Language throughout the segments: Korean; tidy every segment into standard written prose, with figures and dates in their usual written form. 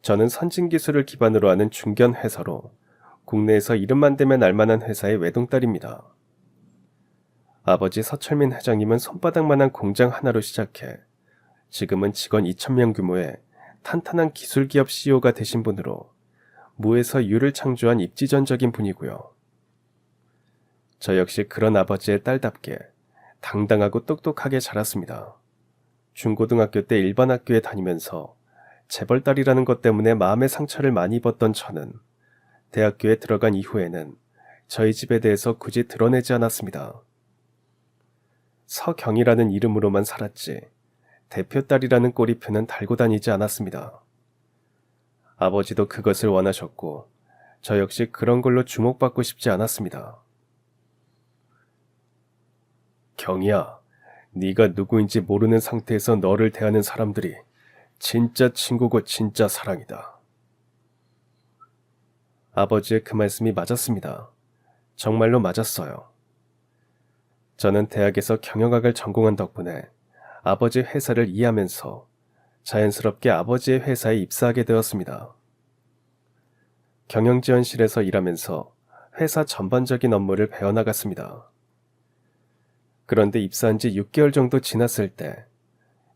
저는 선진 기술을 기반으로 하는 중견 회사로 국내에서 이름만 대면 알만한 회사의 외동딸입니다. 아버지 서철민 회장님은 손바닥만한 공장 하나로 시작해 지금은 직원 2,000명 규모의 탄탄한 기술 기업 CEO가 되신 분으로 무에서 유를 창조한 입지전적인 분이고요. 저 역시 그런 아버지의 딸답게 당당하고 똑똑하게 자랐습니다. 중고등학교 때 일반 학교에 다니면서 재벌딸이라는 것 때문에 마음의 상처를 많이 입었던 저는 대학교에 들어간 이후에는 저희 집에 대해서 굳이 드러내지 않았습니다. 서경이라는 이름으로만 살았지 대표딸이라는 꼬리표는 달고 다니지 않았습니다. 아버지도 그것을 원하셨고 저 역시 그런 걸로 주목받고 싶지 않았습니다. 경이야, 네가 누구인지 모르는 상태에서 너를 대하는 사람들이 진짜 친구고 진짜 사랑이다. 아버지의 그 말씀이 맞았습니다. 정말로 맞았어요. 저는 대학에서 경영학을 전공한 덕분에 아버지 회사를 이해하면서 자연스럽게 아버지의 회사에 입사하게 되었습니다. 경영지원실에서 일하면서 회사 전반적인 업무를 배워나갔습니다. 그런데 입사한 지 6개월 정도 지났을 때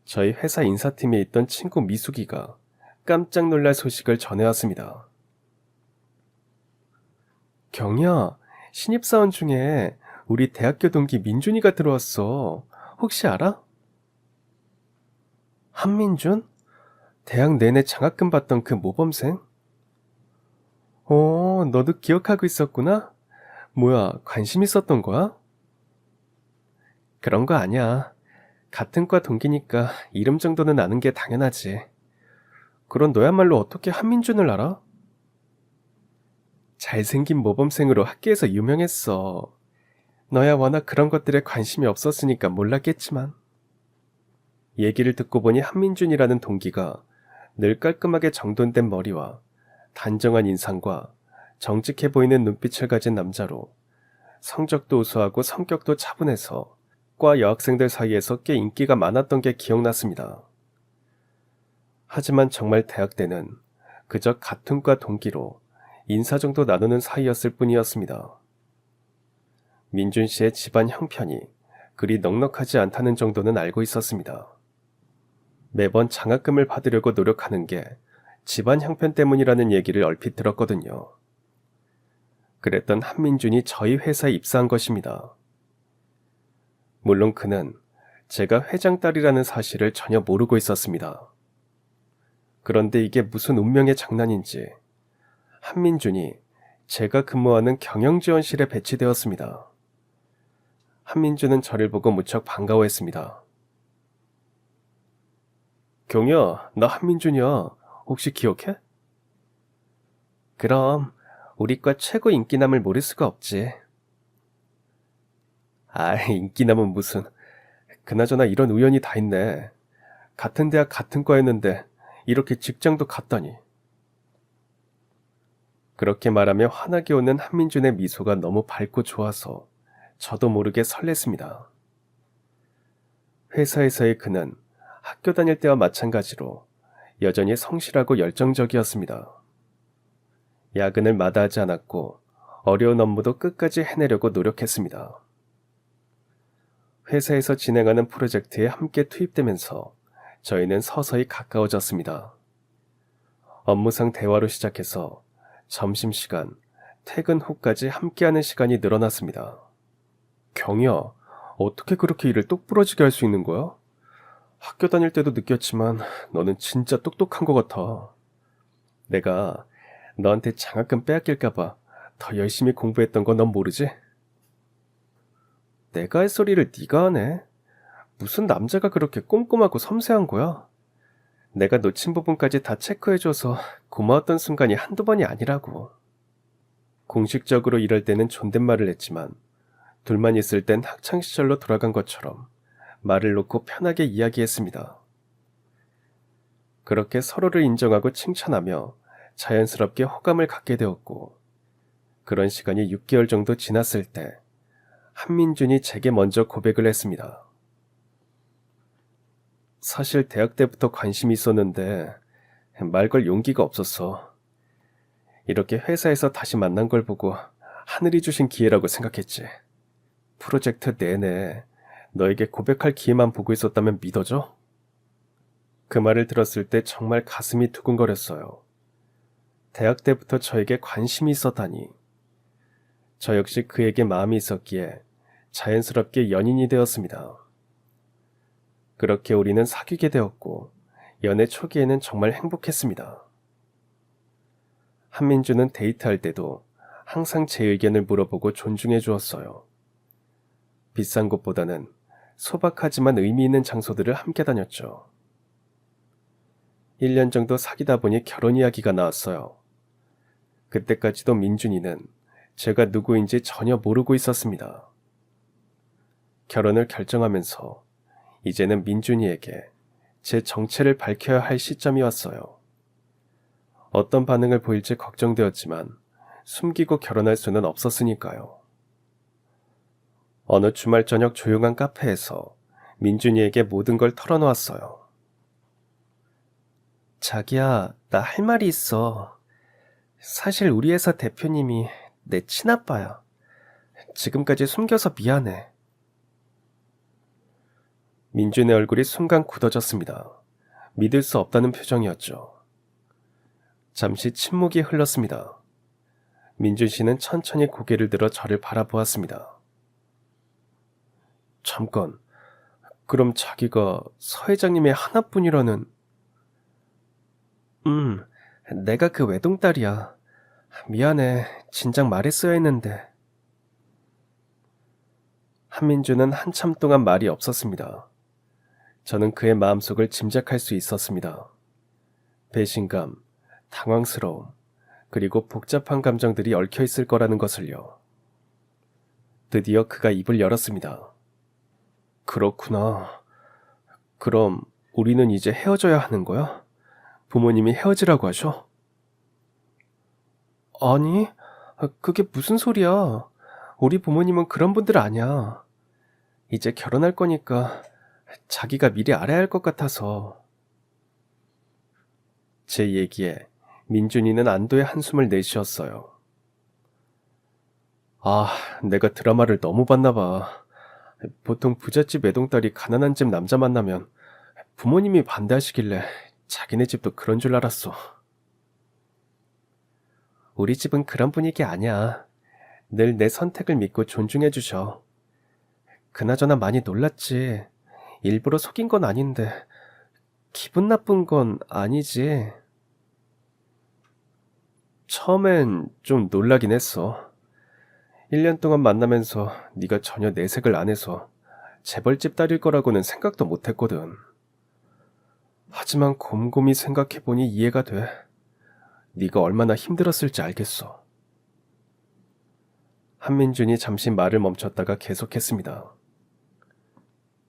저희 회사 인사팀에 있던 친구 미숙이가 깜짝 놀랄 소식을 전해왔습니다. 경이야, 신입사원 중에 우리 대학교 동기 민준이가 들어왔어. 혹시 알아? 한민준? 대학 내내 장학금 받던 그 모범생? 너도 기억하고 있었구나? 뭐야, 관심 있었던 거야? 그런 거 아니야. 같은 과 동기니까 이름 정도는 아는 게 당연하지. 그런 너야말로 어떻게 한민준을 알아? 잘생긴 모범생으로 학교에서 유명했어. 너야 워낙 그런 것들에 관심이 없었으니까 몰랐겠지만. 얘기를 듣고 보니 한민준이라는 동기가 늘 깔끔하게 정돈된 머리와 단정한 인상과 정직해 보이는 눈빛을 가진 남자로 성적도 우수하고 성격도 차분해서 과 여학생들 사이에서 꽤 인기가 많았던 게 기억났습니다. 하지만 정말 대학 때는 그저 같은 과 동기로 인사 정도 나누는 사이였을 뿐이었습니다. 민준 씨의 집안 형편이 그리 넉넉하지 않다는 정도는 알고 있었습니다. 매번 장학금을 받으려고 노력하는 게 집안 형편 때문이라는 얘기를 얼핏 들었거든요. 그랬던 한민준이 저희 회사에 입사한 것입니다. 물론 그는 제가 회장 딸이라는 사실을 전혀 모르고 있었습니다. 그런데 이게 무슨 운명의 장난인지 한민준이 제가 근무하는 경영지원실에 배치되었습니다. 한민준은 저를 보고 무척 반가워했습니다. 경이야, 나 한민준이야. 혹시 기억해? 그럼 우리과 최고 인기남을 모를 수가 없지. 인기남은 무슨. 그나저나 이런 우연이 다 있네. 같은 대학 같은 과였는데 이렇게 직장도 같다니. 그렇게 말하며 환하게 웃는 한민준의 미소가 너무 밝고 좋아서 저도 모르게 설렜습니다. 회사에서의 그는 학교 다닐 때와 마찬가지로 여전히 성실하고 열정적이었습니다. 야근을 마다하지 않았고 어려운 업무도 끝까지 해내려고 노력했습니다. 회사에서 진행하는 프로젝트에 함께 투입되면서 저희는 서서히 가까워졌습니다. 업무상 대화로 시작해서 점심시간, 퇴근 후까지 함께하는 시간이 늘어났습니다. 경이야, 어떻게 그렇게 일을 똑부러지게 할 수 있는 거야? 학교 다닐 때도 느꼈지만 너는 진짜 똑똑한 것 같아. 내가 너한테 장학금 빼앗길까봐 더 열심히 공부했던 건 넌 모르지? 내가 할 소리를 네가 하네? 무슨 남자가 그렇게 꼼꼼하고 섬세한 거야? 내가 놓친 부분까지 다 체크해줘서 고마웠던 순간이 한두 번이 아니라고. 공식적으로 일할 때는 존댓말을 했지만 둘만 있을 땐 학창시절로 돌아간 것처럼 말을 놓고 편하게 이야기했습니다. 그렇게 서로를 인정하고 칭찬하며 자연스럽게 호감을 갖게 되었고, 그런 시간이 6개월 정도 지났을 때 한민준이 제게 먼저 고백을 했습니다. 사실 대학 때부터 관심이 있었는데 말 걸 용기가 없었어. 이렇게 회사에서 다시 만난 걸 보고 하늘이 주신 기회라고 생각했지. 프로젝트 내내 너에게 고백할 기회만 보고 있었다면 믿어져? 그 말을 들었을 때 정말 가슴이 두근거렸어요. 대학 때부터 저에게 관심이 있었다니. 저 역시 그에게 마음이 있었기에 자연스럽게 연인이 되었습니다. 그렇게 우리는 사귀게 되었고 연애 초기에는 정말 행복했습니다. 한민주는 데이트할 때도 항상 제 의견을 물어보고 존중해 주었어요. 비싼 곳보다는 소박하지만 의미 있는 장소들을 함께 다녔죠. 1년 정도 사귀다 보니 결혼 이야기가 나왔어요. 그때까지도 민준이는 제가 누구인지 전혀 모르고 있었습니다. 결혼을 결정하면서 이제는 민준이에게 제 정체를 밝혀야 할 시점이 왔어요. 어떤 반응을 보일지 걱정되었지만 숨기고 결혼할 수는 없었으니까요. 어느 주말 저녁 조용한 카페에서 민준이에게 모든 걸 털어놓았어요. 자기야, 나 할 말이 있어. 사실 우리 회사 대표님이 내 친아빠야. 지금까지 숨겨서 미안해. 민준의 얼굴이 순간 굳어졌습니다. 믿을 수 없다는 표정이었죠. 잠시 침묵이 흘렀습니다. 민준 씨는 천천히 고개를 들어 저를 바라보았습니다. 잠깐, 그럼 자기가 서 회장님의 하나뿐이라는... 내가 그 외동딸이야. 미안해, 진작 말했어야 했는데. 한민주는 한참 동안 말이 없었습니다. 저는 그의 마음속을 짐작할 수 있었습니다. 배신감, 당황스러움, 그리고 복잡한 감정들이 얽혀 있을 거라는 것을요. 드디어 그가 입을 열었습니다. 그렇구나. 그럼 우리는 이제 헤어져야 하는 거야? 부모님이 헤어지라고 하셔? 아니, 그게 무슨 소리야. 우리 부모님은 그런 분들 아니야. 이제 결혼할 거니까 자기가 미리 알아야 할 것 같아서. 제 얘기에 민준이는 안도의 한숨을 내쉬었어요. 아, 내가 드라마를 너무 봤나 봐. 보통 부잣집 외동딸이 가난한 집 남자 만나면 부모님이 반대하시길래 자기네 집도 그런 줄 알았어. 우리 집은 그런 분위기 아니야. 늘 내 선택을 믿고 존중해 주셔. 그나저나 많이 놀랐지. 일부러 속인 건 아닌데 기분 나쁜 건 아니지. 처음엔 좀 놀라긴 했어. 1년 동안 만나면서 네가 전혀 내색을 안 해서 재벌집 딸일 거라고는 생각도 못 했거든. 하지만 곰곰이 생각해보니 이해가 돼. 네가 얼마나 힘들었을지 알겠어. 한민준이 잠시 말을 멈췄다가 계속했습니다.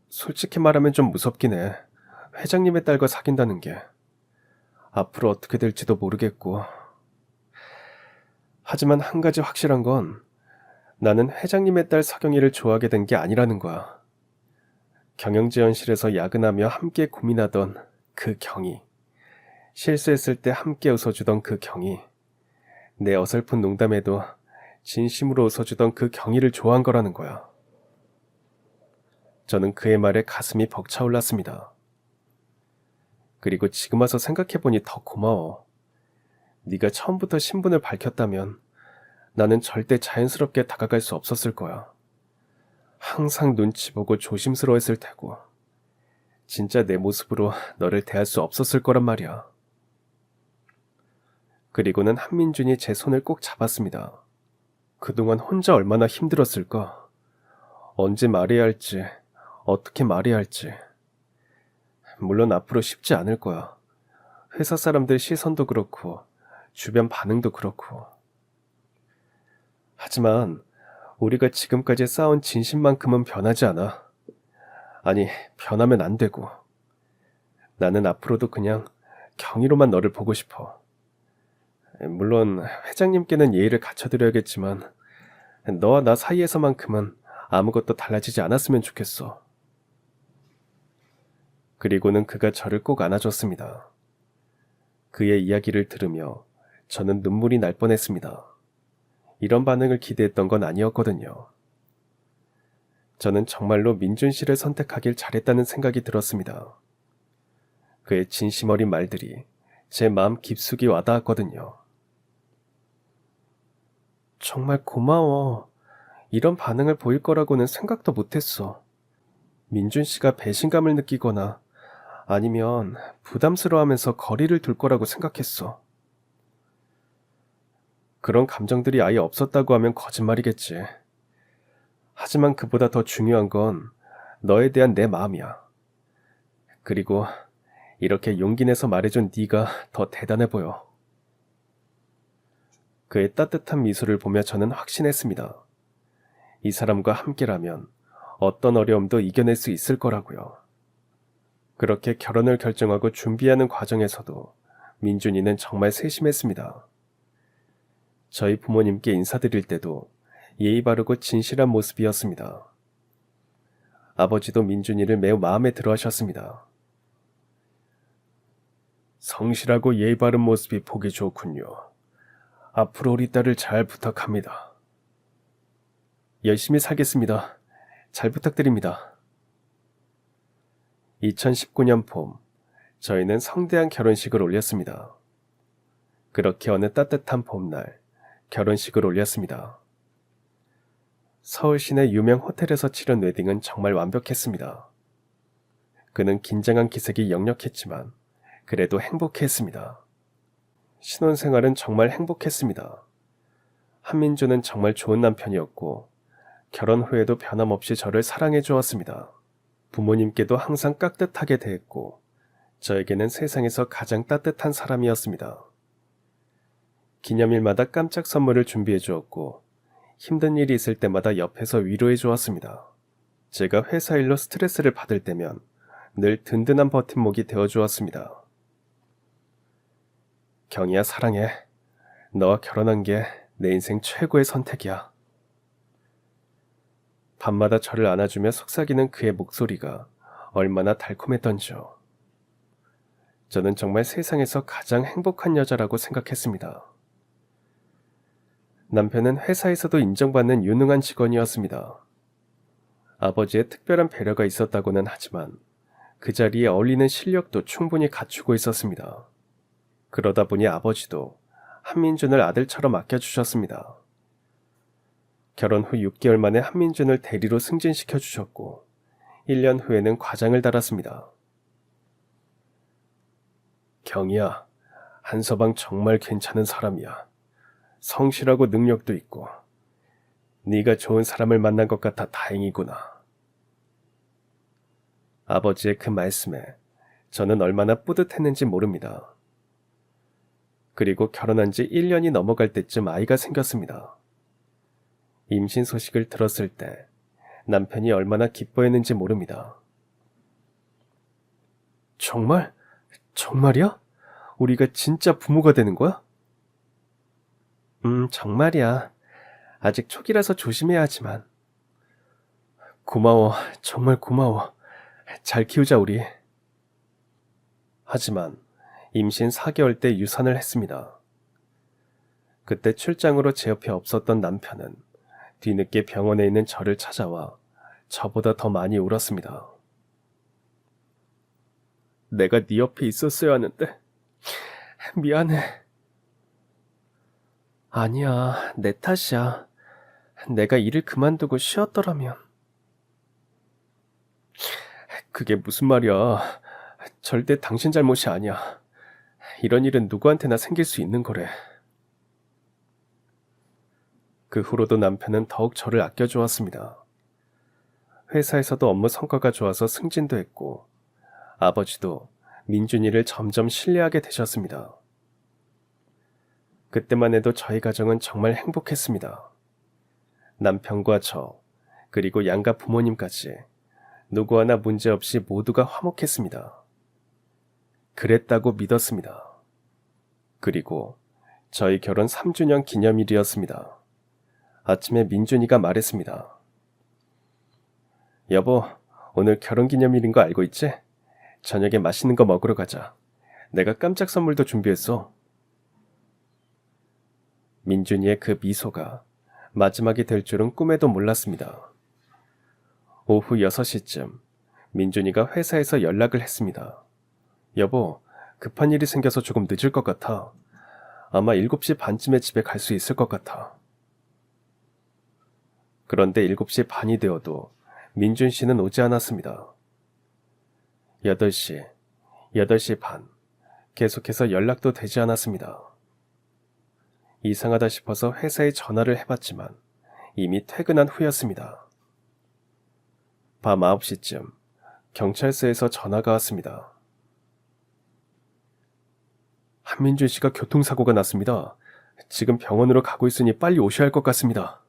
솔직히 말하면 좀 무섭긴 해. 회장님의 딸과 사귄다는 게. 앞으로 어떻게 될지도 모르겠고. 하지만 한 가지 확실한 건 나는 회장님의 딸 서경이를 좋아하게 된 게 아니라는 거야. 경영지원실에서 야근하며 함께 고민하던 그 경이, 실수했을 때 함께 웃어주던 그 경이, 내 어설픈 농담에도 진심으로 웃어주던 그 경이를 좋아한 거라는 거야. 저는 그의 말에 가슴이 벅차올랐습니다. 그리고 지금 와서 생각해보니 더 고마워. 네가 처음부터 신분을 밝혔다면 나는 절대 자연스럽게 다가갈 수 없었을 거야. 항상 눈치 보고 조심스러워했을 테고 진짜 내 모습으로 너를 대할 수 없었을 거란 말이야. 그리고는 한민준이 제 손을 꼭 잡았습니다. 그동안 혼자 얼마나 힘들었을까? 언제 말해야 할지, 어떻게 말해야 할지. 물론 앞으로 쉽지 않을 거야. 회사 사람들 시선도 그렇고 주변 반응도 그렇고. 하지만 우리가 지금까지 쌓아온 진심만큼은 변하지 않아. 아니, 변하면 안 되고. 나는 앞으로도 그냥 경이로만 너를 보고 싶어. 물론 회장님께는 예의를 갖춰드려야겠지만 너와 나 사이에서만큼은 아무것도 달라지지 않았으면 좋겠어. 그리고는 그가 저를 꼭 안아줬습니다. 그의 이야기를 들으며 저는 눈물이 날 뻔했습니다. 이런 반응을 기대했던 건 아니었거든요. 저는 정말로 민준 씨를 선택하길 잘했다는 생각이 들었습니다. 그의 진심 어린 말들이 제 마음 깊숙이 와닿았거든요. 정말 고마워. 이런 반응을 보일 거라고는 생각도 못했어. 민준 씨가 배신감을 느끼거나 아니면 부담스러워하면서 거리를 둘 거라고 생각했어. 그런 감정들이 아예 없었다고 하면 거짓말이겠지. 하지만 그보다 더 중요한 건 너에 대한 내 마음이야. 그리고 이렇게 용기 내서 말해준 네가 더 대단해 보여. 그의 따뜻한 미소를 보며 저는 확신했습니다. 이 사람과 함께라면 어떤 어려움도 이겨낼 수 있을 거라고요. 그렇게 결혼을 결정하고 준비하는 과정에서도 민준이는 정말 세심했습니다. 저희 부모님께 인사드릴 때도 예의 바르고 진실한 모습이었습니다. 아버지도 민준이를 매우 마음에 들어 하셨습니다. 성실하고 예의 바른 모습이 보기 좋군요. 앞으로 우리 딸을 잘 부탁합니다. 열심히 살겠습니다. 잘 부탁드립니다. 2019년 봄, 저희는 성대한 결혼식을 올렸습니다. 그렇게 어느 따뜻한 봄날, 결혼식을 올렸습니다. 서울 시내 유명 호텔에서 치른 웨딩은 정말 완벽했습니다. 그는 긴장한 기색이 역력했지만 그래도 행복했습니다. 신혼생활은 정말 행복했습니다. 한민주는 정말 좋은 남편이었고 결혼 후에도 변함없이 저를 사랑해 주었습니다. 부모님께도 항상 깍듯하게 대했고 저에게는 세상에서 가장 따뜻한 사람이었습니다. 기념일마다 깜짝 선물을 준비해 주었고 힘든 일이 있을 때마다 옆에서 위로해 주었습니다. 제가 회사 일로 스트레스를 받을 때면 늘 든든한 버팀목이 되어 주었습니다. 경희야, 사랑해. 너와 결혼한 게 내 인생 최고의 선택이야. 밤마다 저를 안아주며 속삭이는 그의 목소리가 얼마나 달콤했던지요. 저는 정말 세상에서 가장 행복한 여자라고 생각했습니다. 남편은 회사에서도 인정받는 유능한 직원이었습니다. 아버지의 특별한 배려가 있었다고는 하지만 그 자리에 어울리는 실력도 충분히 갖추고 있었습니다. 그러다 보니 아버지도 한민준을 아들처럼 아껴주셨습니다. 결혼 후 6개월 만에 한민준을 대리로 승진시켜 주셨고 1년 후에는 과장을 달았습니다. 경희야, 한서방 정말 괜찮은 사람이야. 성실하고 능력도 있고 네가 좋은 사람을 만난 것 같아 다행이구나. 아버지의 그 말씀에 저는 얼마나 뿌듯했는지 모릅니다. 그리고 결혼한 지 1년이 넘어갈 때쯤 아이가 생겼습니다. 임신 소식을 들었을 때 남편이 얼마나 기뻐했는지 모릅니다. 정말? 정말이야? 우리가 진짜 부모가 되는 거야? 정말이야. 아직 초기라서 조심해야 하지만. 고마워. 정말 고마워. 잘 키우자, 우리. 하지만 임신 4개월 때 유산을 했습니다. 그때 출장으로 제 옆에 없었던 남편은 뒤늦게 병원에 있는 저를 찾아와 저보다 더 많이 울었습니다. 내가 네 옆에 있었어야 하는데 미안해. 아니야, 내 탓이야. 내가 일을 그만두고 쉬었더라면. 그게 무슨 말이야. 절대 당신 잘못이 아니야. 이런 일은 누구한테나 생길 수 있는 거래. 그 후로도 남편은 더욱 저를 아껴주었습니다. 회사에서도 업무 성과가 좋아서 승진도 했고 아버지도 민준이를 점점 신뢰하게 되셨습니다. 그때만 해도 저희 가정은 정말 행복했습니다. 남편과 저, 그리고 양가 부모님까지 누구 하나 문제없이 모두가 화목했습니다. 그랬다고 믿었습니다. 그리고 저희 결혼 3주년 기념일이었습니다. 아침에 민준이가 말했습니다. 여보, 오늘 결혼기념일인 거 알고 있지? 저녁에 맛있는 거 먹으러 가자. 내가 깜짝 선물도 준비했어. 민준이의 그 미소가 마지막이 될 줄은 꿈에도 몰랐습니다. 오후 6시쯤 민준이가 회사에서 연락을 했습니다. 여보, 급한 일이 생겨서 조금 늦을 것 같아. 아마 7시 반쯤에 집에 갈 수 있을 것 같아. 그런데 7시 반이 되어도 민준 씨는 오지 않았습니다. 8시, 8시 반, 계속해서 연락도 되지 않았습니다. 이상하다 싶어서 회사에 전화를 해봤지만 이미 퇴근한 후였습니다. 밤 9시쯤 경찰서에서 전화가 왔습니다. 한민준 씨가 교통사고가 났습니다. 지금 병원으로 가고 있으니 빨리 오셔야 할 것 같습니다.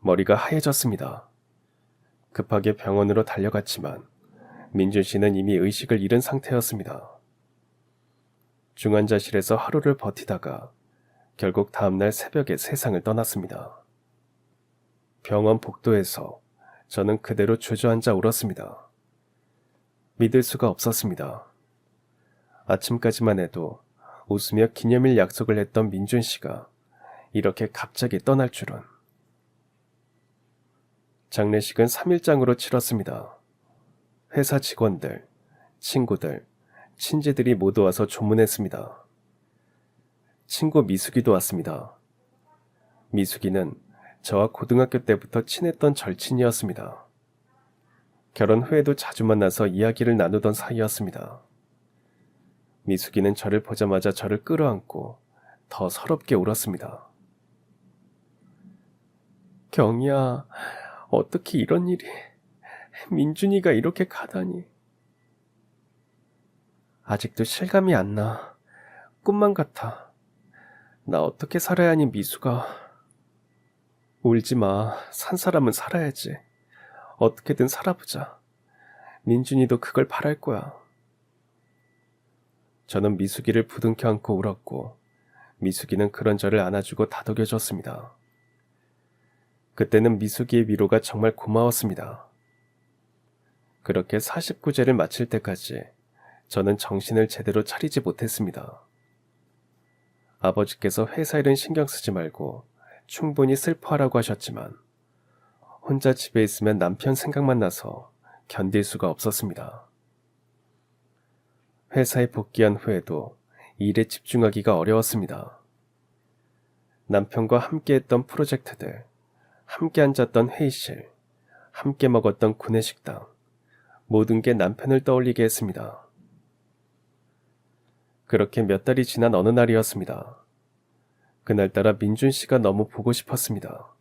머리가 하얘졌습니다. 급하게 병원으로 달려갔지만 민준 씨는 이미 의식을 잃은 상태였습니다. 중환자실에서 하루를 버티다가 결국 다음날 새벽에 세상을 떠났습니다. 병원 복도에서 저는 그대로 주저앉아 울었습니다. 믿을 수가 없었습니다. 아침까지만 해도 웃으며 기념일 약속을 했던 민준 씨가 이렇게 갑자기 떠날 줄은. 장례식은 3일장으로 치렀습니다. 회사 직원들, 친구들, 친지들이 모두 와서 조문했습니다. 친구 미숙이도 왔습니다. 미숙이는 저와 고등학교 때부터 친했던 절친이었습니다. 결혼 후에도 자주 만나서 이야기를 나누던 사이였습니다. 미숙이는 저를 보자마자 저를 끌어안고 더 서럽게 울었습니다. 경이야, 어떻게 이런 일이, 민준이가 이렇게 가다니. 아직도 실감이 안 나. 꿈만 같아. 나 어떻게 살아야 하니 미숙아. 울지 마. 산 사람은 살아야지. 어떻게든 살아보자. 민준이도 그걸 바랄 거야. 저는 미숙이를 부둥켜 안고 울었고 미숙이는 그런 저를 안아주고 다독여줬습니다. 그때는 미숙이의 위로가 정말 고마웠습니다. 그렇게 49제를 마칠 때까지 저는 정신을 제대로 차리지 못했습니다. 아버지께서 회사 일은 신경 쓰지 말고 충분히 슬퍼하라고 하셨지만 혼자 집에 있으면 남편 생각만 나서 견딜 수가 없었습니다. 회사에 복귀한 후에도 일에 집중하기가 어려웠습니다. 남편과 함께했던 프로젝트들, 함께 앉았던 회의실, 함께 먹었던 구내식당, 모든 게 남편을 떠올리게 했습니다. 그렇게 몇 달이 지난 어느 날이었습니다. 그날따라 민준 씨가 너무 보고 싶었습니다.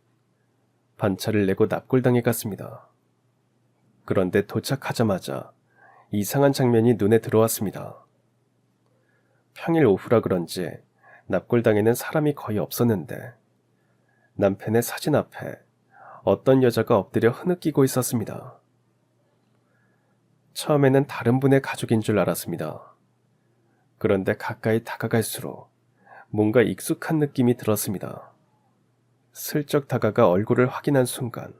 반차를 내고 납골당에 갔습니다. 그런데 도착하자마자 이상한 장면이 눈에 들어왔습니다. 평일 오후라 그런지 납골당에는 사람이 거의 없었는데 남편의 사진 앞에 어떤 여자가 엎드려 흐느끼고 있었습니다. 처음에는 다른 분의 가족인 줄 알았습니다. 그런데 가까이 다가갈수록 뭔가 익숙한 느낌이 들었습니다. 슬쩍 다가가 얼굴을 확인한 순간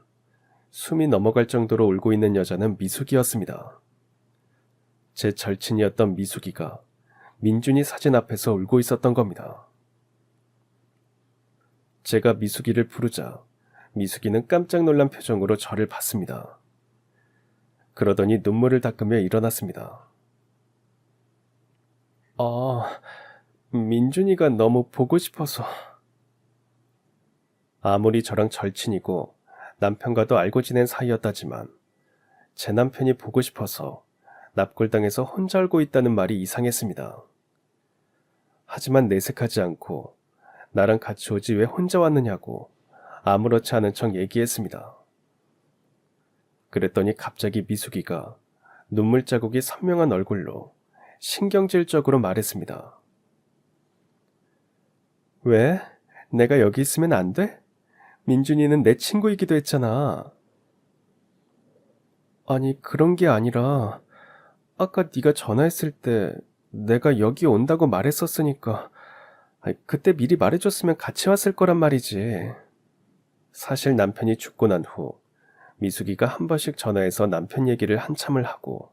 숨이 넘어갈 정도로 울고 있는 여자는 미숙이었습니다. 제 절친이었던 미숙이가 민준이 사진 앞에서 울고 있었던 겁니다. 제가 미숙이를 부르자 미숙이는 깜짝 놀란 표정으로 저를 봤습니다. 그러더니 눈물을 닦으며 일어났습니다. 민준이가 너무 보고 싶어서. 아무리 저랑 절친이고 남편과도 알고 지낸 사이였다지만 제 남편이 보고 싶어서 납골당에서 혼자 울고 있다는 말이 이상했습니다. 하지만 내색하지 않고 나랑 같이 오지 왜 혼자 왔느냐고 아무렇지 않은 척 얘기했습니다. 그랬더니 갑자기 미숙이가 눈물 자국이 선명한 얼굴로 신경질적으로 말했습니다. 왜? 내가 여기 있으면 안 돼? 민준이는 내 친구이기도 했잖아. 아니, 그런 게 아니라 아까 네가 전화했을 때 내가 여기 온다고 말했었으니까 그때 미리 말해줬으면 같이 왔을 거란 말이지. 사실 남편이 죽고 난 후 미숙이가 한 번씩 전화해서 남편 얘기를 한참을 하고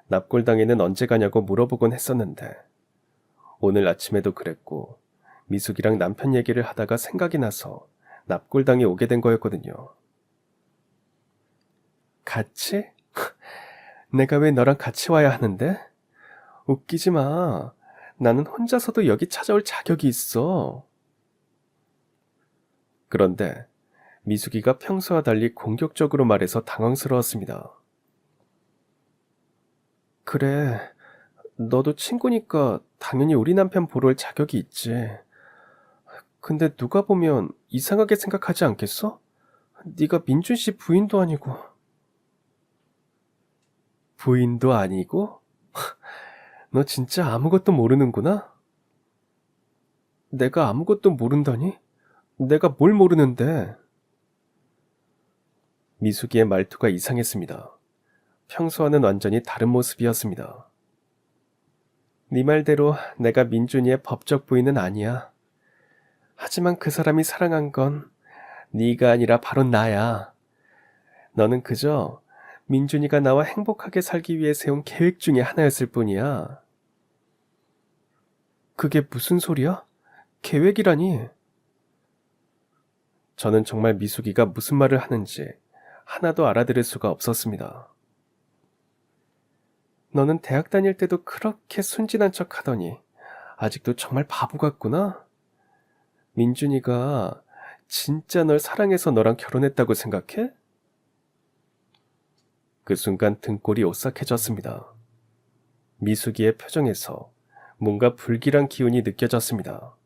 납골당에는 언제 가냐고 물어보곤 했었는데 오늘 아침에도 그랬고 미숙이랑 남편 얘기를 하다가 생각이 나서 납골당에 오게 된 거였거든요. 같이? 내가 왜 너랑 같이 와야 하는데? 웃기지 마. 나는 혼자서도 여기 찾아올 자격이 있어. 그런데 미숙이가 평소와 달리 공격적으로 말해서 당황스러웠습니다. 그래, 너도 친구니까 당연히 우리 남편 보러 올 자격이 있지. 근데 누가 보면 이상하게 생각하지 않겠어? 네가 민준 씨 부인도 아니고. 부인도 아니고? 너 진짜 아무것도 모르는구나? 내가 아무것도 모른다니? 내가 뭘 모르는데? 미숙이의 말투가 이상했습니다. 평소와는 완전히 다른 모습이었습니다. 네 말대로 내가 민준이의 법적 부인은 아니야. 하지만 그 사람이 사랑한 건 네가 아니라 바로 나야. 너는 그저 민준이가 나와 행복하게 살기 위해 세운 계획 중에 하나였을 뿐이야. 그게 무슨 소리야? 계획이라니? 저는 정말 미숙이가 무슨 말을 하는지 하나도 알아들을 수가 없었습니다. 너는 대학 다닐 때도 그렇게 순진한 척 하더니 아직도 정말 바보 같구나? 민준이가 진짜 널 사랑해서 너랑 결혼했다고 생각해? 그 순간 등골이 오싹해졌습니다. 미숙이의 표정에서 뭔가 불길한 기운이 느껴졌습니다.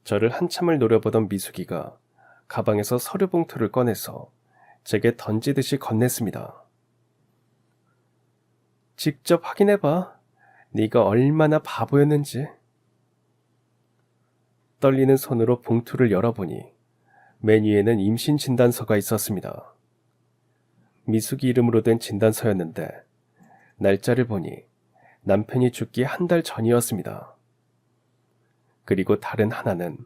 저를 한참을 노려보던 미숙이가 가방에서 서류 봉투를 꺼내서 제게 던지듯이 건넸습니다. 직접 확인해봐. 네가 얼마나 바보였는지. 떨리는 손으로 봉투를 열어보니 맨 위에는 임신 진단서가 있었습니다. 미숙이 이름으로 된 진단서였는데 날짜를 보니 남편이 죽기 한 달 전이었습니다. 그리고 다른 하나는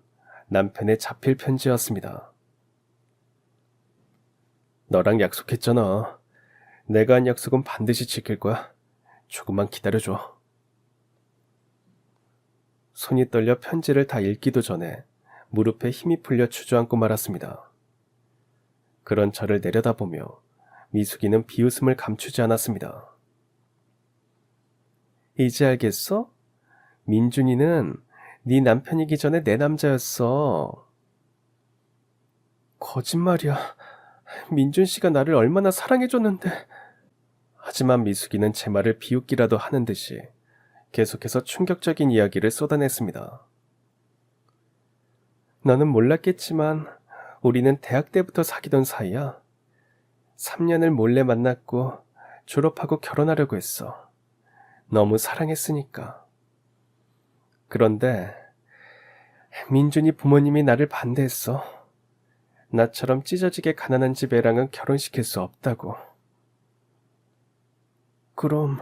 남편의 자필 편지였습니다. 너랑 약속했잖아. 내가 한 약속은 반드시 지킬 거야. 조금만 기다려줘. 손이 떨려 편지를 다 읽기도 전에 무릎에 힘이 풀려 주저앉고 말았습니다. 그런 저를 내려다보며 미숙이는 비웃음을 감추지 않았습니다. 이제 알겠어? 민준이는 네 남편이기 전에 내 남자였어. 거짓말이야. 민준 씨가 나를 얼마나 사랑해줬는데. 하지만 미숙이는 제 말을 비웃기라도 하는 듯이 계속해서 충격적인 이야기를 쏟아냈습니다. 너는 몰랐겠지만 우리는 대학 때부터 사귀던 사이야. 3년을 몰래 만났고 졸업하고 결혼하려고 했어. 너무 사랑했으니까. 그런데 민준이 부모님이 나를 반대했어. 나처럼 찢어지게 가난한 집 애랑은 결혼시킬 수 없다고. 그럼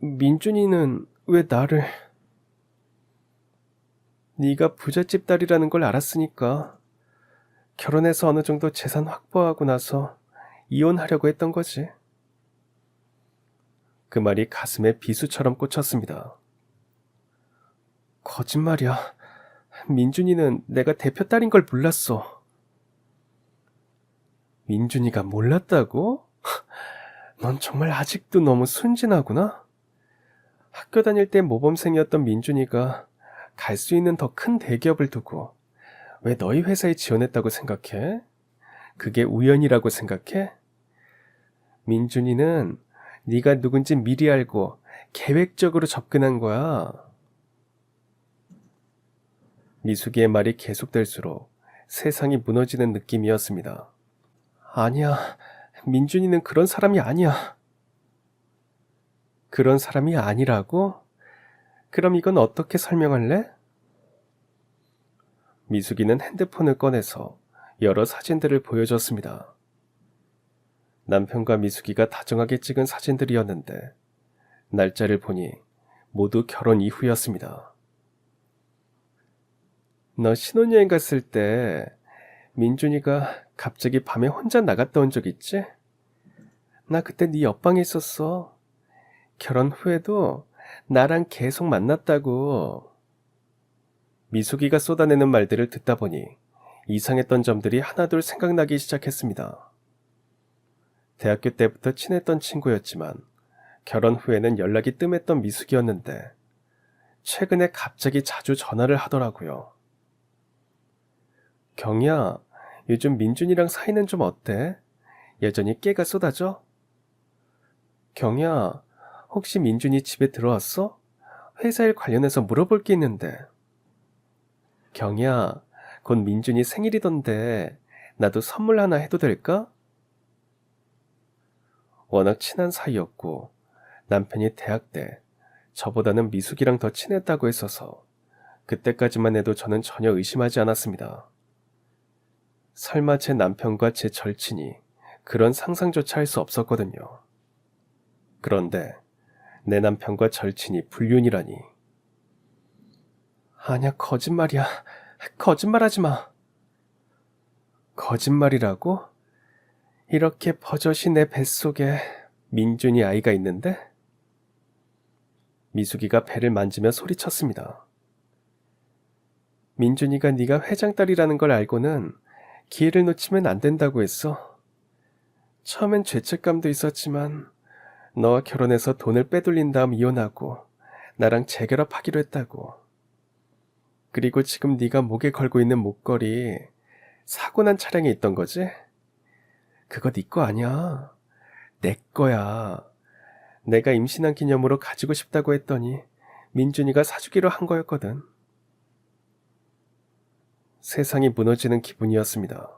민준이는 왜 나를... 네가 부잣집 딸이라는 걸 알았으니까 결혼해서 어느 정도 재산 확보하고 나서 이혼하려고 했던 거지. 그 말이 가슴에 비수처럼 꽂혔습니다. 거짓말이야. 민준이는 내가 대표 딸인 걸 몰랐어. 민준이가 몰랐다고? 넌 정말 아직도 너무 순진하구나. 학교 다닐 때 모범생이었던 민준이가 갈 수 있는 더 큰 대기업을 두고 왜 너희 회사에 지원했다고 생각해? 그게 우연이라고 생각해? 민준이는 네가 누군지 미리 알고 계획적으로 접근한 거야. 미숙이의 말이 계속될수록 세상이 무너지는 느낌이었습니다. 아니야, 민준이는 그런 사람이 아니야. 그런 사람이 아니라고? 그럼 이건 어떻게 설명할래? 미숙이는 핸드폰을 꺼내서 여러 사진들을 보여줬습니다. 남편과 미숙이가 다정하게 찍은 사진들이었는데 날짜를 보니 모두 결혼 이후였습니다. 너 신혼여행 갔을 때 민준이가 갑자기 밤에 혼자 나갔다 온 적 있지? 나 그때 네 옆방에 있었어. 결혼 후에도 나랑 계속 만났다고. 미숙이가 쏟아내는 말들을 듣다 보니 이상했던 점들이 하나둘 생각나기 시작했습니다. 대학교 때부터 친했던 친구였지만 결혼 후에는 연락이 뜸했던 미숙이었는데 최근에 갑자기 자주 전화를 하더라고요. 경이야, 요즘 민준이랑 사이는 좀 어때? 여전히 깨가 쏟아져? 경이야, 혹시 민준이 집에 들어왔어? 회사 일 관련해서 물어볼 게 있는데. 경이야, 곧 민준이 생일이던데 나도 선물 하나 해도 될까? 워낙 친한 사이였고 남편이 대학 때 저보다는 미숙이랑 더 친했다고 했어서 그때까지만 해도 저는 전혀 의심하지 않았습니다. 설마 제 남편과 제 절친이 그런 상상조차 할 수 없었거든요. 그런데 내 남편과 절친이 불륜이라니. 아니야, 거짓말이야. 거짓말하지 마. 거짓말이라고? 이렇게 버젓이 내 뱃속에 민준이 아이가 있는데? 미숙이가 배를 만지며 소리쳤습니다. 민준이가 네가 회장 딸이라는 걸 알고는 기회를 놓치면 안 된다고 했어. 처음엔 죄책감도 있었지만 너와 결혼해서 돈을 빼돌린 다음 이혼하고 나랑 재결합하기로 했다고. 그리고 지금 네가 목에 걸고 있는 목걸이 사고 난 차량에 있던 거지? 그거 네 거 아니야. 내 거야. 내가 임신한 기념으로 가지고 싶다고 했더니 민준이가 사주기로 한 거였거든. 세상이 무너지는 기분이었습니다.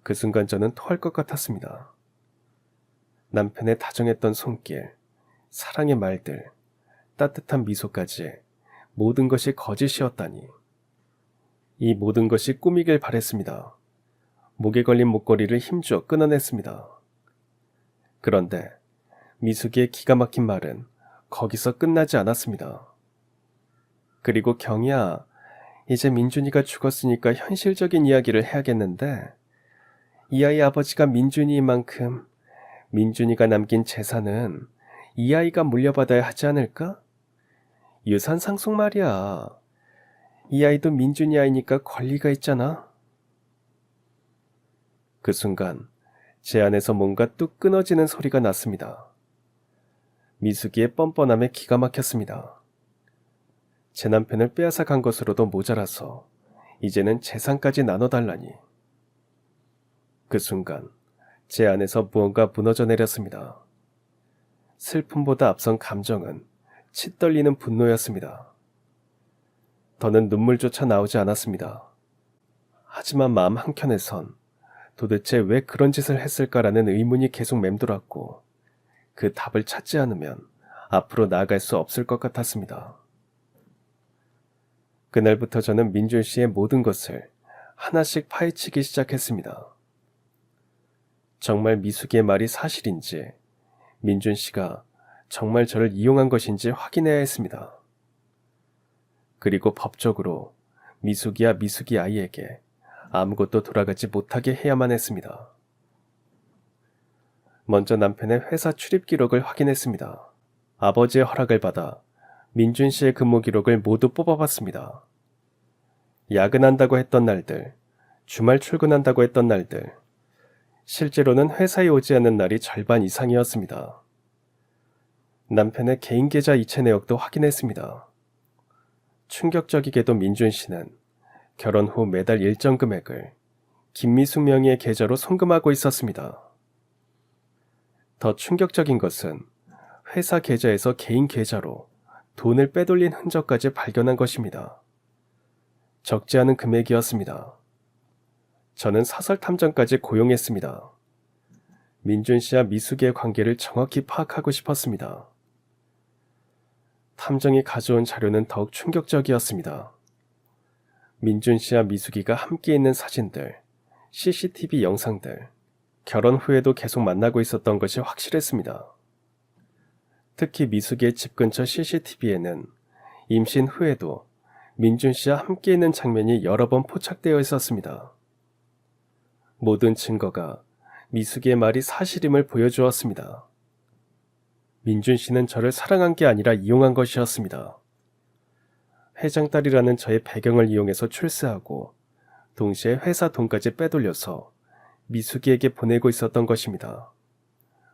그 순간 저는 토할 것 같았습니다. 남편의 다정했던 손길, 사랑의 말들, 따뜻한 미소까지 모든 것이 거짓이었다니. 이 모든 것이 꿈이길 바랬습니다. 목에 걸린 목걸이를 힘주어 끊어냈습니다. 그런데 미숙이의 기가 막힌 말은 거기서 끝나지 않았습니다. 그리고 경이야, 이제 민준이가 죽었으니까 현실적인 이야기를 해야겠는데 이 아이 아버지가 민준이인 만큼 민준이가 남긴 재산은 이 아이가 물려받아야 하지 않을까? 유산 상속 말이야. 이 아이도 민준이 아이니까 권리가 있잖아. 그 순간 제 안에서 뭔가 뚝 끊어지는 소리가 났습니다. 미숙이의 뻔뻔함에 기가 막혔습니다. 제 남편을 빼앗아 간 것으로도 모자라서 이제는 재산까지 나눠달라니. 그 순간 제 안에서 무언가 무너져 내렸습니다. 슬픔보다 앞선 감정은 치떨리는 분노였습니다. 더는 눈물조차 나오지 않았습니다. 하지만 마음 한켠에선 도대체 왜 그런 짓을 했을까라는 의문이 계속 맴돌았고 그 답을 찾지 않으면 앞으로 나아갈 수 없을 것 같았습니다. 그날부터 저는 민준 씨의 모든 것을 하나씩 파헤치기 시작했습니다. 정말 미숙이의 말이 사실인지, 민준 씨가 정말 저를 이용한 것인지 확인해야 했습니다. 그리고 법적으로 미숙이와 미숙이 아이에게 아무것도 돌아가지 못하게 해야만 했습니다. 먼저 남편의 회사 출입 기록을 확인했습니다. 아버지의 허락을 받아 민준 씨의 근무 기록을 모두 뽑아봤습니다. 야근한다고 했던 날들, 주말 출근한다고 했던 날들, 실제로는 회사에 오지 않는 날이 절반 이상이었습니다. 남편의 개인 계좌 이체 내역도 확인했습니다. 충격적이게도 민준 씨는 결혼 후 매달 일정 금액을 김미숙 명의의 계좌로 송금하고 있었습니다. 더 충격적인 것은 회사 계좌에서 개인 계좌로 돈을 빼돌린 흔적까지 발견한 것입니다. 적지 않은 금액이었습니다. 저는 사설 탐정까지 고용했습니다. 민준 씨와 미숙의 관계를 정확히 파악하고 싶었습니다. 탐정이 가져온 자료는 더욱 충격적이었습니다. 민준 씨와 미숙이가 함께 있는 사진들, CCTV 영상들, 결혼 후에도 계속 만나고 있었던 것이 확실했습니다. 특히 미숙이의 집 근처 CCTV에는 임신 후에도 민준 씨와 함께 있는 장면이 여러 번 포착되어 있었습니다. 모든 증거가 미숙이의 말이 사실임을 보여주었습니다. 민준 씨는 저를 사랑한 게 아니라 이용한 것이었습니다. 회장 딸이라는 저의 배경을 이용해서 출세하고 동시에 회사 돈까지 빼돌려서 미숙이에게 보내고 있었던 것입니다.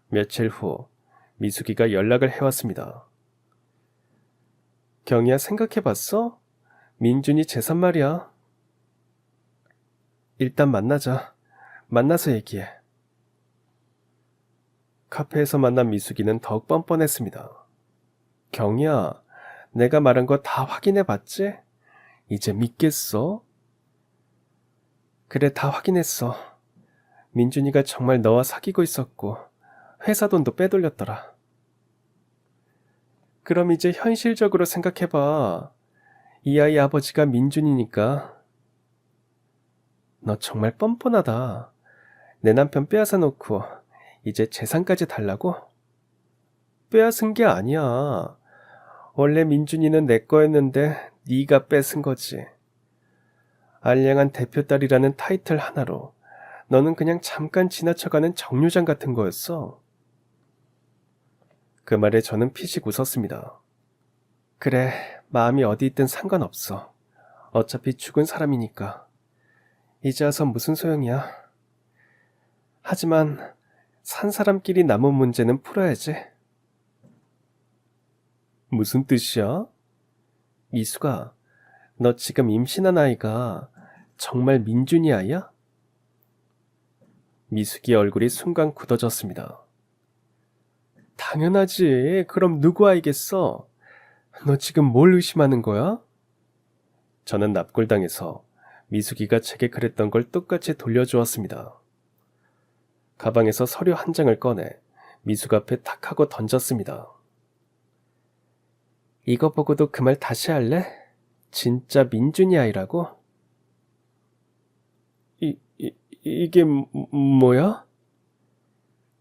며칠 후 미숙이가 연락을 해왔습니다. 경희야, 생각해봤어? 민준이 재산 말이야. 일단 만나자. 만나서 얘기해. 카페에서 만난 미숙이는 더욱 뻔뻔했습니다. 경희야, 내가 말한 거 다 확인해봤지? 이제 믿겠어? 그래, 다 확인했어. 민준이가 정말 너와 사귀고 있었고 회사 돈도 빼돌렸더라. 그럼 이제 현실적으로 생각해봐. 이 아이 아버지가 민준이니까. 너 정말 뻔뻔하다. 내 남편 빼앗아 놓고 이제 재산까지 달라고? 빼앗은 게 아니야. 원래 민준이는 내 거였는데 네가 뺏은 거지. 알량한 대표딸이라는 타이틀 하나로 너는 그냥 잠깐 지나쳐가는 정류장 같은 거였어. 그 말에 저는 피식 웃었습니다. 그래, 마음이 어디 있든 상관없어. 어차피 죽은 사람이니까. 이제 와서 무슨 소용이야. 하지만 산 사람끼리 남은 문제는 풀어야지. 무슨 뜻이야? 미수가, 너 지금 임신한 아이가 정말 민준이 아이야? 미숙이 얼굴이 순간 굳어졌습니다. 당연하지. 그럼 누구 아이겠어? 너 지금 뭘 의심하는 거야? 저는 납골당해서 미숙이가 제게 그랬던 걸 똑같이 돌려주었습니다. 가방에서 서류 한 장을 꺼내 미숙 앞에 탁 하고 던졌습니다. 이거 보고도 그 말 다시 할래? 진짜 민준이 아이라고? 이게 뭐야?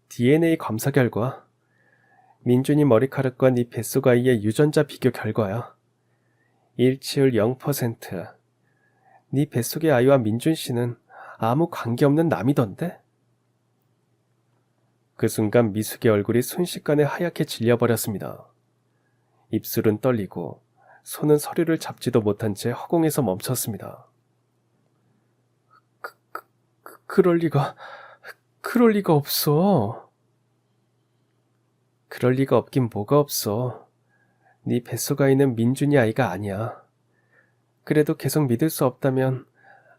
DNA 검사 결과. 민준이 머리카락과 네 뱃속 아이의 유전자 비교 결과야. 일치율 0%. 네 뱃속의 아이와 민준 씨는 아무 관계없는 남이던데? 그 순간 미숙의 얼굴이 순식간에 하얗게 질려버렸습니다. 입술은 떨리고 손은 서류를 잡지도 못한 채 허공에서 멈췄습니다. 그럴 리가 없어. 그럴 리가 없긴 뭐가 없어. 네 뱃속 아이는 민준이 아이가 아니야. 그래도 계속 믿을 수 없다면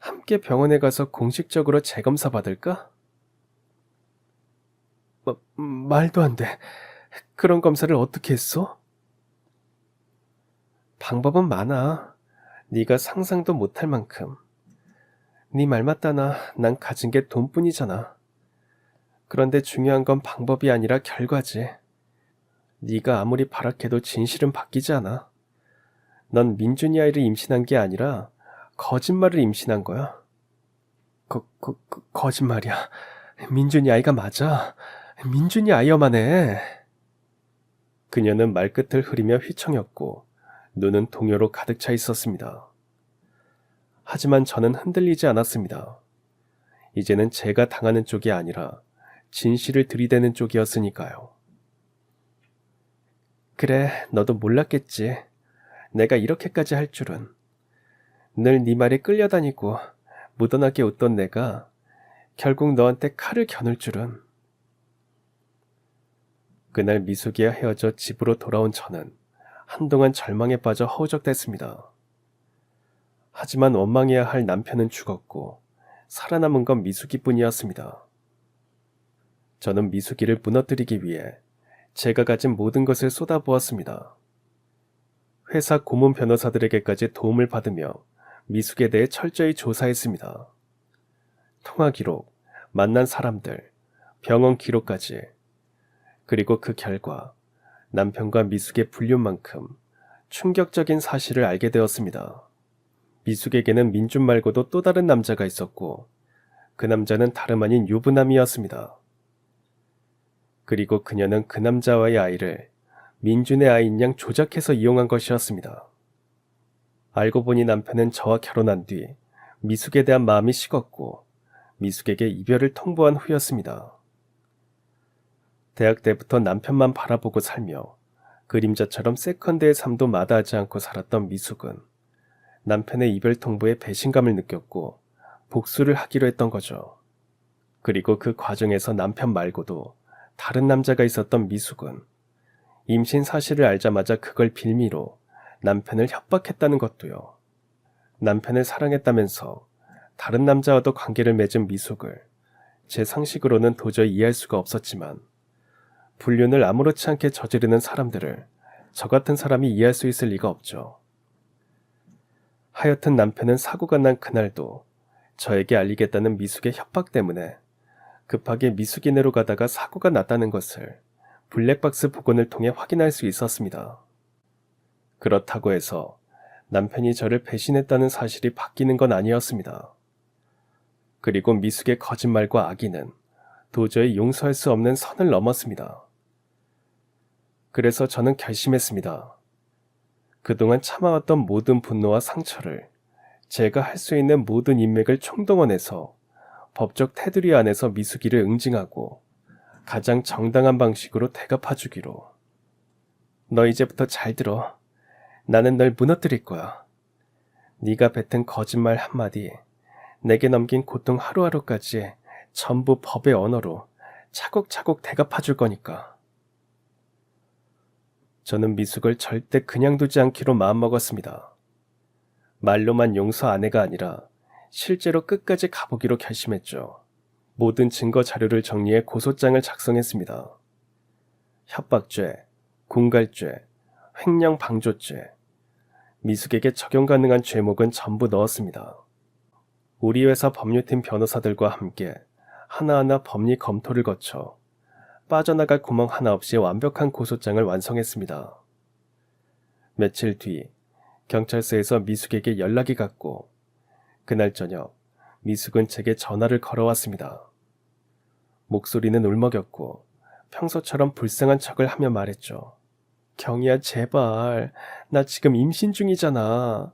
함께 병원에 가서 공식적으로 재검사 받을까? 말도 안 돼. 그런 검사를 어떻게 했어? 방법은 많아. 네가 상상도 못할 만큼. 네 말 맞다나 난 가진 게 돈뿐이잖아. 그런데 중요한 건 방법이 아니라 결과지. 네가 아무리 발악해도 진실은 바뀌지 않아. 넌 민준이 아이를 임신한 게 아니라 거짓말을 임신한 거야. 거짓말이야. 민준이 아이가 맞아. 민준이 아이여만 해. 그녀는 말끝을 흐리며 휘청였고 눈은 동요로 가득 차 있었습니다. 하지만 저는 흔들리지 않았습니다. 이제는 제가 당하는 쪽이 아니라 진실을 들이대는 쪽이었으니까요. 그래, 너도 몰랐겠지. 내가 이렇게까지 할 줄은. 늘 네 말에 끌려다니고 무던하게 웃던 내가 결국 너한테 칼을 겨눌 줄은. 그날 미숙이와 헤어져 집으로 돌아온 저는 한동안 절망에 빠져 허우적댔습니다. 하지만 원망해야 할 남편은 죽었고 살아남은 건 미숙이뿐이었습니다. 저는 미숙이를 무너뜨리기 위해 제가 가진 모든 것을 쏟아부었습니다. 회사 고문 변호사들에게까지 도움을 받으며 미숙에 대해 철저히 조사했습니다. 통화 기록, 만난 사람들, 병원 기록까지. 그리고 그 결과 남편과 미숙의 불륜만큼 충격적인 사실을 알게 되었습니다. 미숙에게는 민준 말고도 또 다른 남자가 있었고 그 남자는 다름 아닌 유부남이었습니다. 그리고 그녀는 그 남자와의 아이를 민준의 아이인 양 조작해서 이용한 것이었습니다. 알고 보니 남편은 저와 결혼한 뒤 미숙에 대한 마음이 식었고 미숙에게 이별을 통보한 후였습니다. 대학 때부터 남편만 바라보고 살며 그림자처럼 세컨드의 삶도 마다하지 않고 살았던 미숙은 남편의 이별 통보에 배신감을 느꼈고 복수를 하기로 했던 거죠. 그리고 그 과정에서 남편 말고도 다른 남자가 있었던 미숙은 임신 사실을 알자마자 그걸 빌미로 남편을 협박했다는 것도요. 남편을 사랑했다면서 다른 남자와도 관계를 맺은 미숙을 제 상식으로는 도저히 이해할 수가 없었지만 불륜을 아무렇지 않게 저지르는 사람들을 저 같은 사람이 이해할 수 있을 리가 없죠. 하여튼 남편은 사고가 난 그날도 저에게 알리겠다는 미숙의 협박 때문에 급하게 미숙이네로 가다가 사고가 났다는 것을 블랙박스 복원을 통해 확인할 수 있었습니다. 그렇다고 해서 남편이 저를 배신했다는 사실이 바뀌는 건 아니었습니다. 그리고 미숙의 거짓말과 악의는 도저히 용서할 수 없는 선을 넘었습니다. 그래서 저는 결심했습니다. 그동안 참아왔던 모든 분노와 상처를 제가 할 수 있는 모든 인맥을 총동원해서 법적 테두리 안에서 미숙이를 응징하고 가장 정당한 방식으로 대갚아주기로. 너 이제부터 잘 들어. 나는 널 무너뜨릴 거야. 네가 뱉은 거짓말 한마디, 내게 넘긴 고통 하루하루까지 전부 법의 언어로 차곡차곡 대갚아줄 거니까. 저는 미숙을 절대 그냥 두지 않기로 마음먹었습니다. 말로만 용서 아내가 아니라 실제로 끝까지 가보기로 결심했죠. 모든 증거 자료를 정리해 고소장을 작성했습니다. 협박죄, 공갈죄, 횡령방조죄, 미숙에게 적용 가능한 죄목은 전부 넣었습니다. 우리 회사 법률팀 변호사들과 함께 하나하나 법리 검토를 거쳐 빠져나갈 구멍 하나 없이 완벽한 고소장을 완성했습니다. 며칠 뒤 경찰서에서 미숙에게 연락이 갔고 그날 저녁 미숙은 제게 전화를 걸어왔습니다. 목소리는 울먹였고 평소처럼 불쌍한 척을 하며 말했죠. 경희야 제발, 나 지금 임신 중이잖아.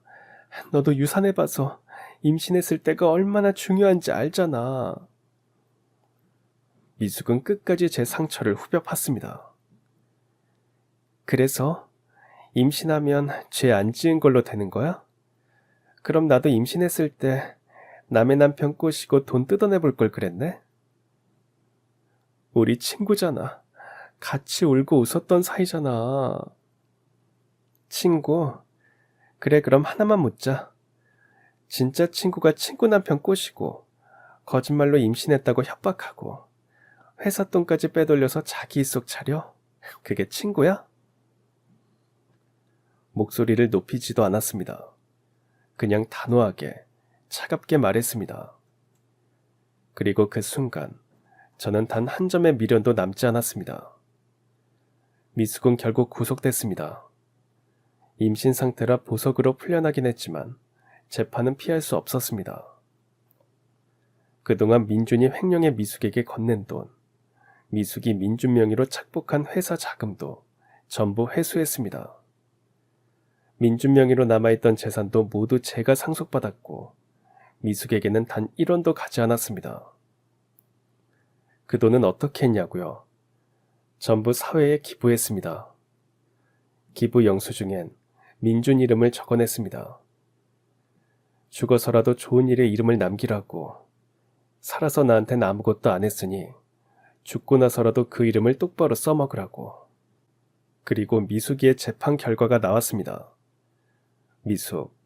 너도 유산해봐서 임신했을 때가 얼마나 중요한지 알잖아. 미숙은 끝까지 제 상처를 후벼 팠습니다. 그래서 임신하면 죄 안 지은 걸로 되는 거야? 그럼 나도 임신했을 때 남의 남편 꼬시고 돈 뜯어내볼 걸 그랬네? 우리 친구잖아. 같이 울고 웃었던 사이잖아. 친구? 그래, 그럼 하나만 묻자. 진짜 친구가 친구 남편 꼬시고 거짓말로 임신했다고 협박하고 회사 돈까지 빼돌려서 자기 입속 차려? 그게 친구야? 목소리를 높이지도 않았습니다. 그냥 단호하게 차갑게 말했습니다. 그리고 그 순간 저는 단 한 점의 미련도 남지 않았습니다. 미숙은 결국 구속됐습니다. 임신 상태라 보석으로 풀려나긴 했지만 재판은 피할 수 없었습니다. 그동안 민준이 횡령해 미숙에게 건넨 돈, 미숙이 민준 명의로 착복한 회사 자금도 전부 회수했습니다. 민준 명의로 남아있던 재산도 모두 제가 상속받았고 미숙에게는 단 1원도 가지 않았습니다. 그 돈은 어떻게 했냐고요? 전부 사회에 기부했습니다. 기부 영수증엔 민준 이름을 적어냈습니다. 죽어서라도 좋은 일에 이름을 남기라고. 살아서 나한텐 아무것도 안 했으니 죽고 나서라도 그 이름을 똑바로 써먹으라고. 그리고 미숙이의 재판 결과가 나왔습니다. 미숙,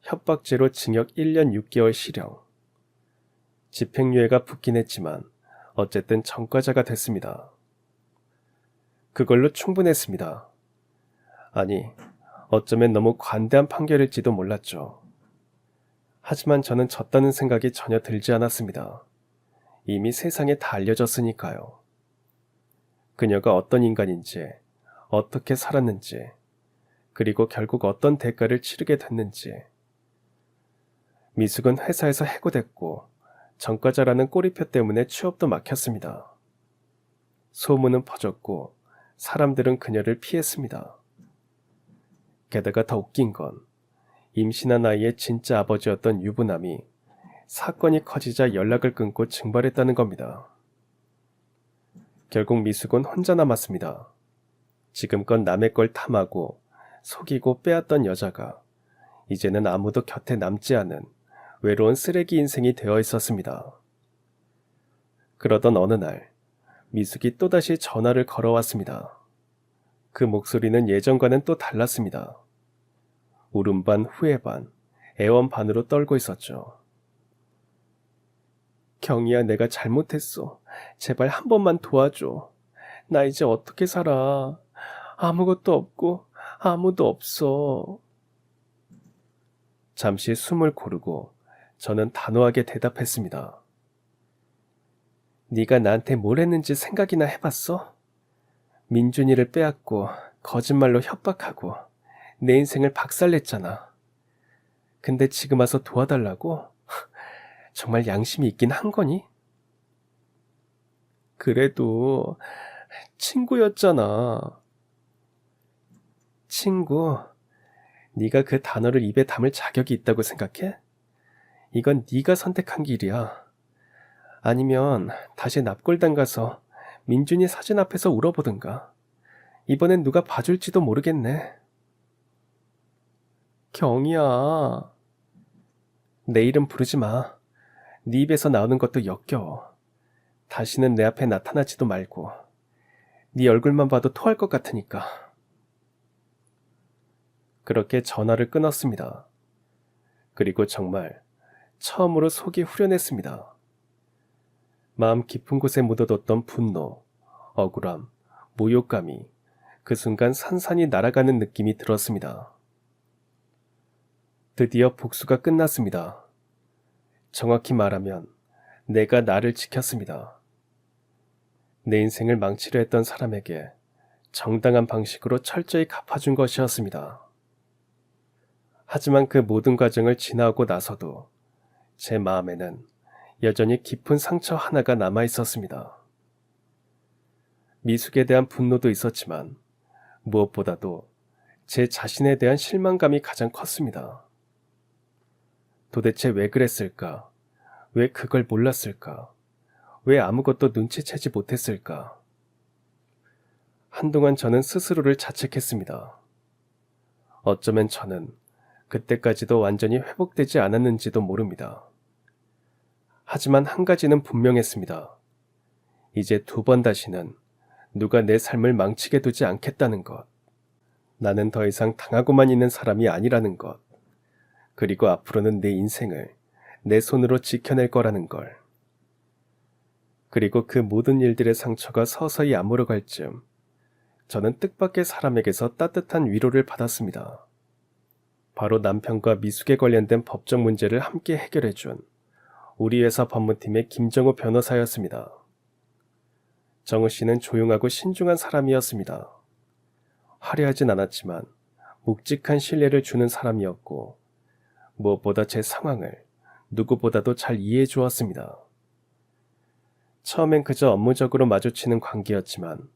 협박죄로 징역 1년 6개월 실형. 집행유예가 붙긴 했지만 어쨌든 전과자가 됐습니다. 그걸로 충분했습니다. 아니, 어쩌면 너무 관대한 판결일지도 몰랐죠. 하지만 저는 졌다는 생각이 전혀 들지 않았습니다. 이미 세상에 다 알려졌으니까요. 그녀가 어떤 인간인지, 어떻게 살았는지, 그리고 결국 어떤 대가를 치르게 됐는지. 미숙은 회사에서 해고됐고 전과자라는 꼬리표 때문에 취업도 막혔습니다. 소문은 퍼졌고 사람들은 그녀를 피했습니다. 게다가 더 웃긴 건 임신한 아이의 진짜 아버지였던 유부남이 사건이 커지자 연락을 끊고 증발했다는 겁니다. 결국 미숙은 혼자 남았습니다. 지금껏 남의 걸 탐하고 속이고 빼앗던 여자가 이제는 아무도 곁에 남지 않은 외로운 쓰레기 인생이 되어 있었습니다. 그러던 어느 날 미숙이 또다시 전화를 걸어왔습니다. 그 목소리는 예전과는 또 달랐습니다. 울음 반 후회 반 애원 반으로 떨고 있었죠. 경희야, 내가 잘못했어. 제발 한 번만 도와줘. 나 이제 어떻게 살아. 아무것도 없고 아무도 없어. 잠시 숨을 고르고 저는 단호하게 대답했습니다. 네가 나한테 뭘 했는지 생각이나 해봤어? 민준이를 빼앗고 거짓말로 협박하고 내 인생을 박살냈잖아. 근데 지금 와서 도와달라고? 정말 양심이 있긴 한 거니? 그래도 친구였잖아. 친구? 네가 그 단어를 입에 담을 자격이 있다고 생각해? 이건 네가 선택한 길이야. 아니면 다시 납골당 가서 민준이 사진 앞에서 울어보든가. 이번엔 누가 봐줄지도 모르겠네. 경이야. 내 이름 부르지 마. 네 입에서 나오는 것도 역겨워. 다시는 내 앞에 나타나지도 말고. 네 얼굴만 봐도 토할 것 같으니까. 그렇게 전화를 끊었습니다. 그리고 정말 처음으로 속이 후련했습니다. 마음 깊은 곳에 묻어뒀던 분노, 억울함, 모욕감이 그 순간 산산이 날아가는 느낌이 들었습니다. 드디어 복수가 끝났습니다. 정확히 말하면 내가 나를 지켰습니다. 내 인생을 망치려 했던 사람에게 정당한 방식으로 철저히 갚아준 것이었습니다. 하지만 그 모든 과정을 지나고 나서도 제 마음에는 여전히 깊은 상처 하나가 남아 있었습니다. 미숙에 대한 분노도 있었지만 무엇보다도 제 자신에 대한 실망감이 가장 컸습니다. 도대체 왜 그랬을까? 왜 그걸 몰랐을까? 왜 아무것도 눈치채지 못했을까? 한동안 저는 스스로를 자책했습니다. 어쩌면 저는 그때까지도 완전히 회복되지 않았는지도 모릅니다. 하지만 한 가지는 분명했습니다. 이제 두 번 다시는 누가 내 삶을 망치게 두지 않겠다는 것. 나는 더 이상 당하고만 있는 사람이 아니라는 것. 그리고 앞으로는 내 인생을 내 손으로 지켜낼 거라는 걸. 그리고 그 모든 일들의 상처가 서서히 아물어갈 즈음 저는 뜻밖의 사람에게서 따뜻한 위로를 받았습니다. 바로 남편과 미숙에 관련된 법적 문제를 함께 해결해준 우리 회사 법무팀의 김정우 변호사였습니다. 정우 씨는 조용하고 신중한 사람이었습니다. 화려하진 않았지만 묵직한 신뢰를 주는 사람이었고 무엇보다 제 상황을 누구보다도 잘 이해해 주었습니다. 처음엔 그저 업무적으로 마주치는 관계였지만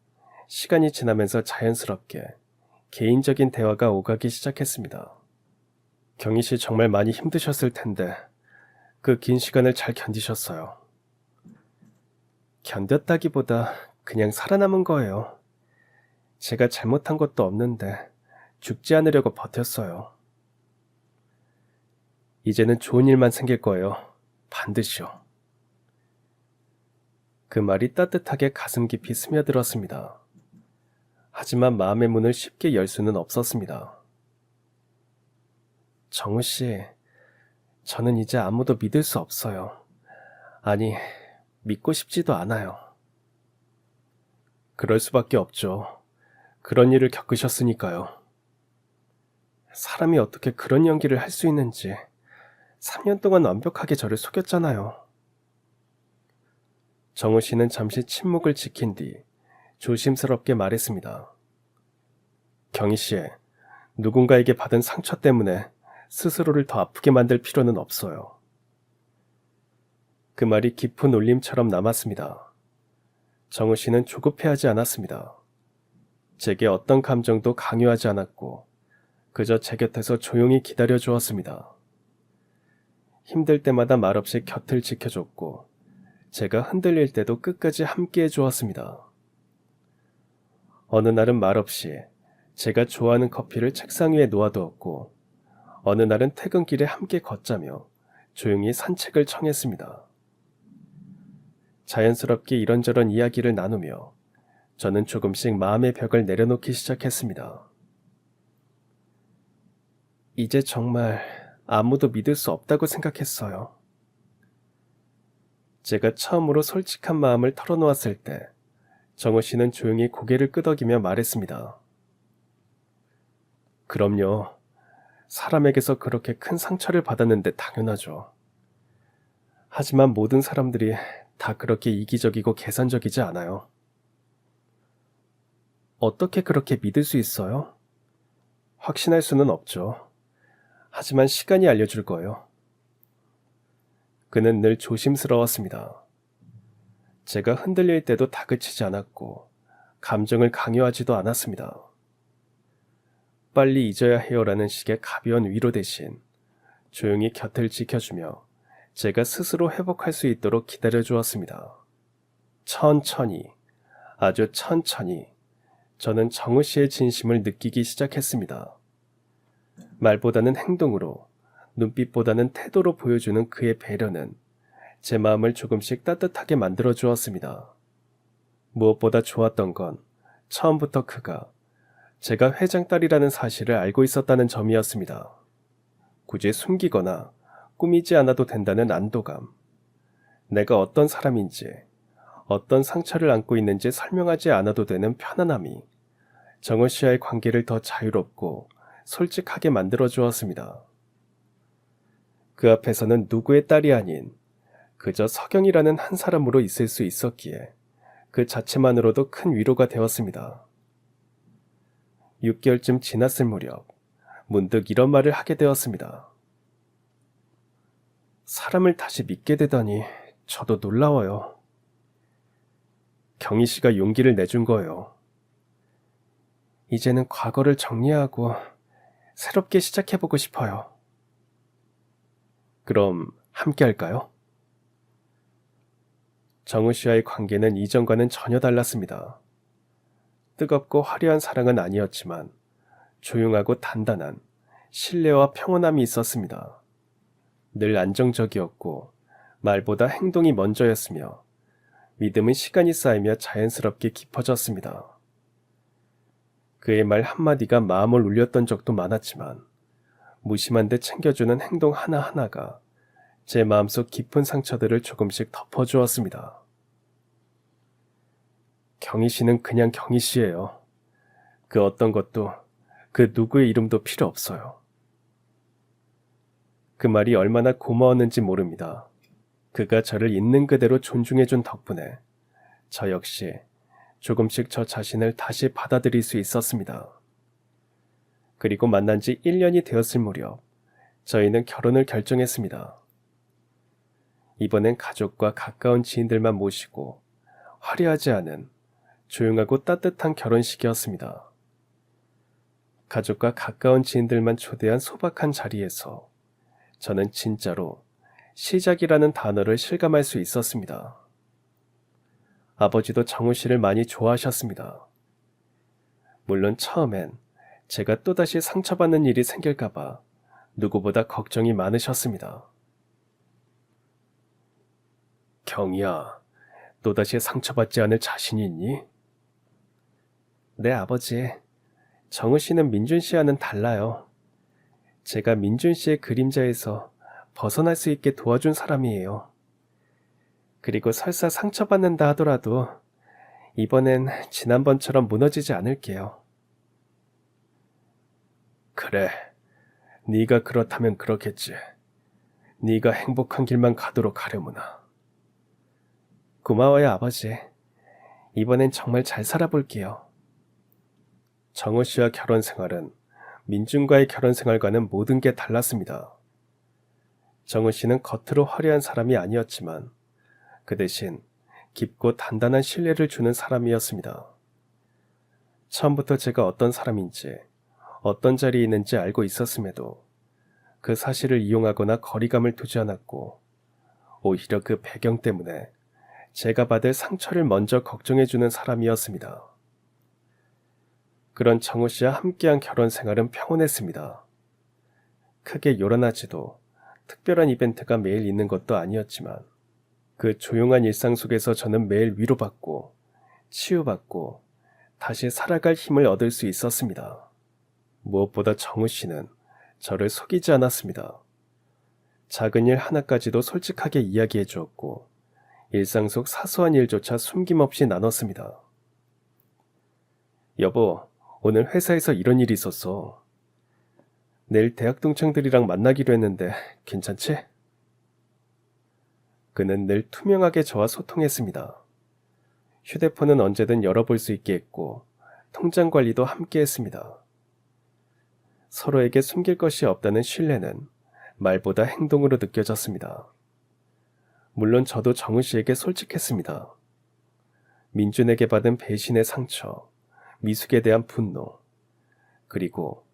시간이 지나면서 자연스럽게 개인적인 대화가 오가기 시작했습니다. 경희 씨 정말 많이 힘드셨을 텐데 그 긴 시간을 잘 견디셨어요. 견뎠다기보다 그냥 살아남은 거예요. 제가 잘못한 것도 없는데 죽지 않으려고 버텼어요. 이제는 좋은 일만 생길 거예요. 반드시요. 그 말이 따뜻하게 가슴 깊이 스며들었습니다. 하지만 마음의 문을 쉽게 열 수는 없었습니다. 정우 씨, 저는 이제 아무도 믿을 수 없어요. 아니, 믿고 싶지도 않아요. 그럴 수밖에 없죠. 그런 일을 겪으셨으니까요. 사람이 어떻게 그런 연기를 할 수 있는지 3년 동안 완벽하게 저를 속였잖아요. 정우 씨는 잠시 침묵을 지킨 뒤 조심스럽게 말했습니다. 경희 씨, 누군가에게 받은 상처 때문에 스스로를 더 아프게 만들 필요는 없어요. 그 말이 깊은 울림처럼 남았습니다. 정우 씨는 조급해하지 않았습니다. 제게 어떤 감정도 강요하지 않았고 그저 제 곁에서 조용히 기다려 주었습니다. 힘들 때마다 말없이 곁을 지켜줬고 제가 흔들릴 때도 끝까지 함께해 주었습니다. 어느 날은 말없이 제가 좋아하는 커피를 책상 위에 놓아두었고, 어느 날은 퇴근길에 함께 걷자며 조용히 산책을 청했습니다. 자연스럽게 이런저런 이야기를 나누며 저는 조금씩 마음의 벽을 내려놓기 시작했습니다. 이제 정말 아무도 믿을 수 없다고 생각했어요. 제가 처음으로 솔직한 마음을 털어놓았을 때 정우 씨는 조용히 고개를 끄덕이며 말했습니다. 그럼요. 사람에게서 그렇게 큰 상처를 받았는데 당연하죠. 하지만 모든 사람들이 다 그렇게 이기적이고 계산적이지 않아요. 어떻게 그렇게 믿을 수 있어요? 확신할 수는 없죠. 하지만 시간이 알려줄 거예요. 그는 늘 조심스러웠습니다. 제가 흔들릴 때도 다그치지 않았고 감정을 강요하지도 않았습니다. 빨리 잊어야 해요라는 식의 가벼운 위로 대신 조용히 곁을 지켜주며 제가 스스로 회복할 수 있도록 기다려주었습니다. 천천히, 아주 천천히 저는 정우 씨의 진심을 느끼기 시작했습니다. 말보다는 행동으로, 눈빛보다는 태도로 보여주는 그의 배려는 제 마음을 조금씩 따뜻하게 만들어 주었습니다. 무엇보다 좋았던 건 처음부터 그가 제가 회장 딸이라는 사실을 알고 있었다는 점이었습니다. 굳이 숨기거나 꾸미지 않아도 된다는 안도감. 내가 어떤 사람인지, 어떤 상처를 안고 있는지 설명하지 않아도 되는 편안함이 정우 씨와의 관계를 더 자유롭고 솔직하게 만들어 주었습니다. 그 앞에서는 누구의 딸이 아닌 그저 석영이라는 한 사람으로 있을 수 있었기에 그 자체만으로도 큰 위로가 되었습니다. 6개월쯤 지났을 무렵 문득 이런 말을 하게 되었습니다. 사람을 다시 믿게 되다니 저도 놀라워요. 경희 씨가 용기를 내준 거예요. 이제는 과거를 정리하고 새롭게 시작해보고 싶어요. 그럼 함께 할까요? 정우 씨와의 관계는 이전과는 전혀 달랐습니다. 뜨겁고 화려한 사랑은 아니었지만 조용하고 단단한 신뢰와 평온함이 있었습니다. 늘 안정적이었고 말보다 행동이 먼저였으며 믿음은 시간이 쌓이며 자연스럽게 깊어졌습니다. 그의 말 한마디가 마음을 울렸던 적도 많았지만 무심한 듯 챙겨주는 행동 하나하나가 제 마음속 깊은 상처들을 조금씩 덮어주었습니다. 경희 씨는 그냥 경희 씨예요. 그 어떤 것도 그 누구의 이름도 필요 없어요. 그 말이 얼마나 고마웠는지 모릅니다. 그가 저를 있는 그대로 존중해준 덕분에 저 역시 조금씩 저 자신을 다시 받아들일 수 있었습니다. 그리고 만난 지 1년이 되었을 무렵 저희는 결혼을 결정했습니다. 이번엔 가족과 가까운 지인들만 모시고 화려하지 않은 조용하고 따뜻한 결혼식이었습니다. 가족과 가까운 지인들만 초대한 소박한 자리에서 저는 진짜로 시작이라는 단어를 실감할 수 있었습니다. 아버지도 정우 씨를 많이 좋아하셨습니다. 물론 처음엔 제가 또다시 상처받는 일이 생길까봐 누구보다 걱정이 많으셨습니다. 경희야, 또다시 상처받지 않을 자신이 있니? 네, 아버지. 정우 씨는 민준 씨와는 달라요. 제가 민준 씨의 그림자에서 벗어날 수 있게 도와준 사람이에요. 그리고 설사 상처받는다 하더라도 이번엔 지난번처럼 무너지지 않을게요. 그래, 네가 그렇다면 그렇겠지. 네가 행복한 길만 가도록 하려무나. 고마워요, 아버지. 이번엔 정말 잘 살아볼게요. 정우 씨와 결혼 생활은 민준과의 결혼 생활과는 모든 게 달랐습니다. 정우 씨는 겉으로 화려한 사람이 아니었지만 그 대신 깊고 단단한 신뢰를 주는 사람이었습니다. 처음부터 제가 어떤 사람인지, 어떤 자리에 있는지 알고 있었음에도 그 사실을 이용하거나 거리감을 두지 않았고 오히려 그 배경 때문에 제가 받을 상처를 먼저 걱정해주는 사람이었습니다. 그런 정우 씨와 함께한 결혼 생활은 평온했습니다. 크게 요란하지도 특별한 이벤트가 매일 있는 것도 아니었지만 그 조용한 일상 속에서 저는 매일 위로받고 치유받고 다시 살아갈 힘을 얻을 수 있었습니다. 무엇보다 정우 씨는 저를 속이지 않았습니다. 작은 일 하나까지도 솔직하게 이야기해 주었고 일상 속 사소한 일조차 숨김없이 나눴습니다. 여보, 오늘 회사에서 이런 일이 있었어. 내일 대학 동창들이랑 만나기로 했는데 괜찮지? 그는 늘 투명하게 저와 소통했습니다. 휴대폰은 언제든 열어볼 수 있게 했고 통장 관리도 함께 했습니다. 서로에게 숨길 것이 없다는 신뢰는 말보다 행동으로 느껴졌습니다. 물론 저도 정우 씨에게 솔직했습니다. 민준에게 받은 배신의 상처, 미숙에 대한 분노, 그리고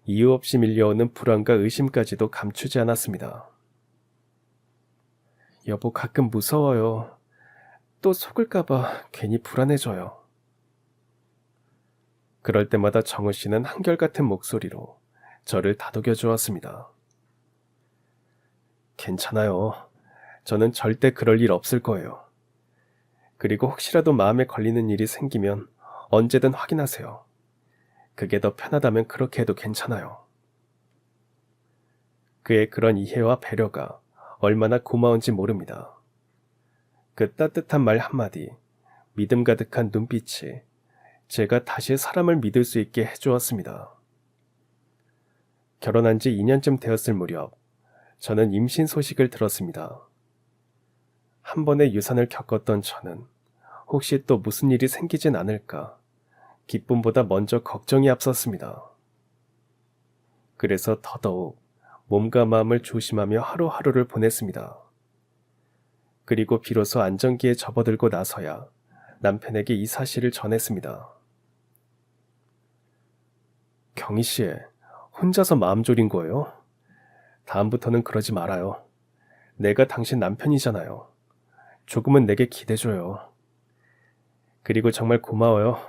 이유 없이 밀려오는 불안과 의심까지도 감추지 않았습니다. 여보, 가끔 무서워요. 또 속을까봐 괜히 불안해져요. 그럴 때마다 정우 씨는 한결같은 목소리로 저를 다독여 주었습니다. 괜찮아요. 저는 절대 그럴 일 없을 거예요. 그리고 혹시라도 마음에 걸리는 일이 생기면 언제든 확인하세요. 그게 더 편하다면 그렇게 해도 괜찮아요. 그의 그런 이해와 배려가 얼마나 고마운지 모릅니다. 그 따뜻한 말 한마디, 믿음 가득한 눈빛이 제가 다시 사람을 믿을 수 있게 해주었습니다. 결혼한 지 2년쯤 되었을 무렵 저는 임신 소식을 들었습니다. 한 번의 유산을 겪었던 저는 혹시 또 무슨 일이 생기진 않을까 기쁨보다 먼저 걱정이 앞섰습니다. 그래서 더더욱 몸과 마음을 조심하며 하루하루를 보냈습니다. 그리고 비로소 안정기에 접어들고 나서야 남편에게 이 사실을 전했습니다. 경희 씨, 혼자서 마음 졸인 거예요? 다음부터는 그러지 말아요. 내가 당신 남편이잖아요. 조금은 내게 기대줘요. 그리고 정말 고마워요.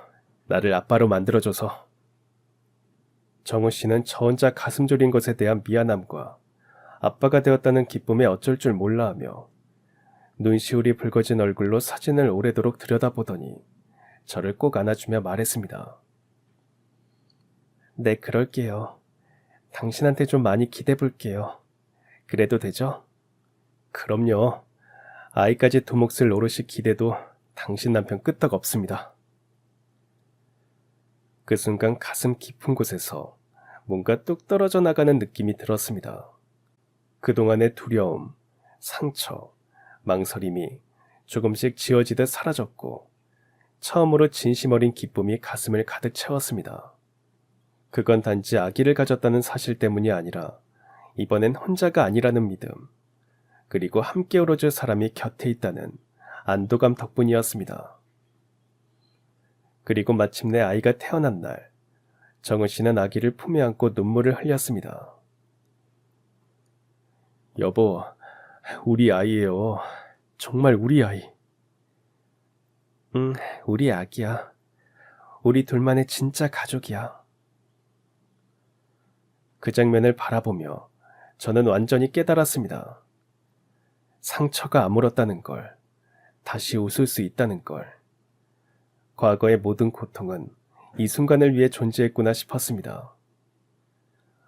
나를 아빠로 만들어줘서. 정우 씨는 저 혼자 가슴 졸인 것에 대한 미안함과 아빠가 되었다는 기쁨에 어쩔 줄 몰라 하며 눈시울이 붉어진 얼굴로 사진을 오래도록 들여다보더니 저를 꼭 안아주며 말했습니다. 네, 그럴게요. 당신한테 좀 많이 기대볼게요. 그래도 되죠? 그럼요. 아이까지 두 몫을 노릇이 기대도 당신 남편 끄떡 없습니다. 그 순간 가슴 깊은 곳에서 뭔가 뚝 떨어져 나가는 느낌이 들었습니다. 그동안의 두려움, 상처, 망설임이 조금씩 지워지듯 사라졌고 처음으로 진심 어린 기쁨이 가슴을 가득 채웠습니다. 그건 단지 아기를 가졌다는 사실 때문이 아니라 이번엔 혼자가 아니라는 믿음, 그리고 함께 울어줄 사람이 곁에 있다는 안도감 덕분이었습니다. 그리고 마침내 아이가 태어난 날, 정은 씨는 아기를 품에 안고 눈물을 흘렸습니다. 여보, 우리 아이예요. 정말 우리 아이. 응, 우리 아기야. 우리 둘만의 진짜 가족이야. 그 장면을 바라보며 저는 완전히 깨달았습니다. 상처가 아물었다는 걸, 다시 웃을 수 있다는 걸, 과거의 모든 고통은 이 순간을 위해 존재했구나 싶었습니다.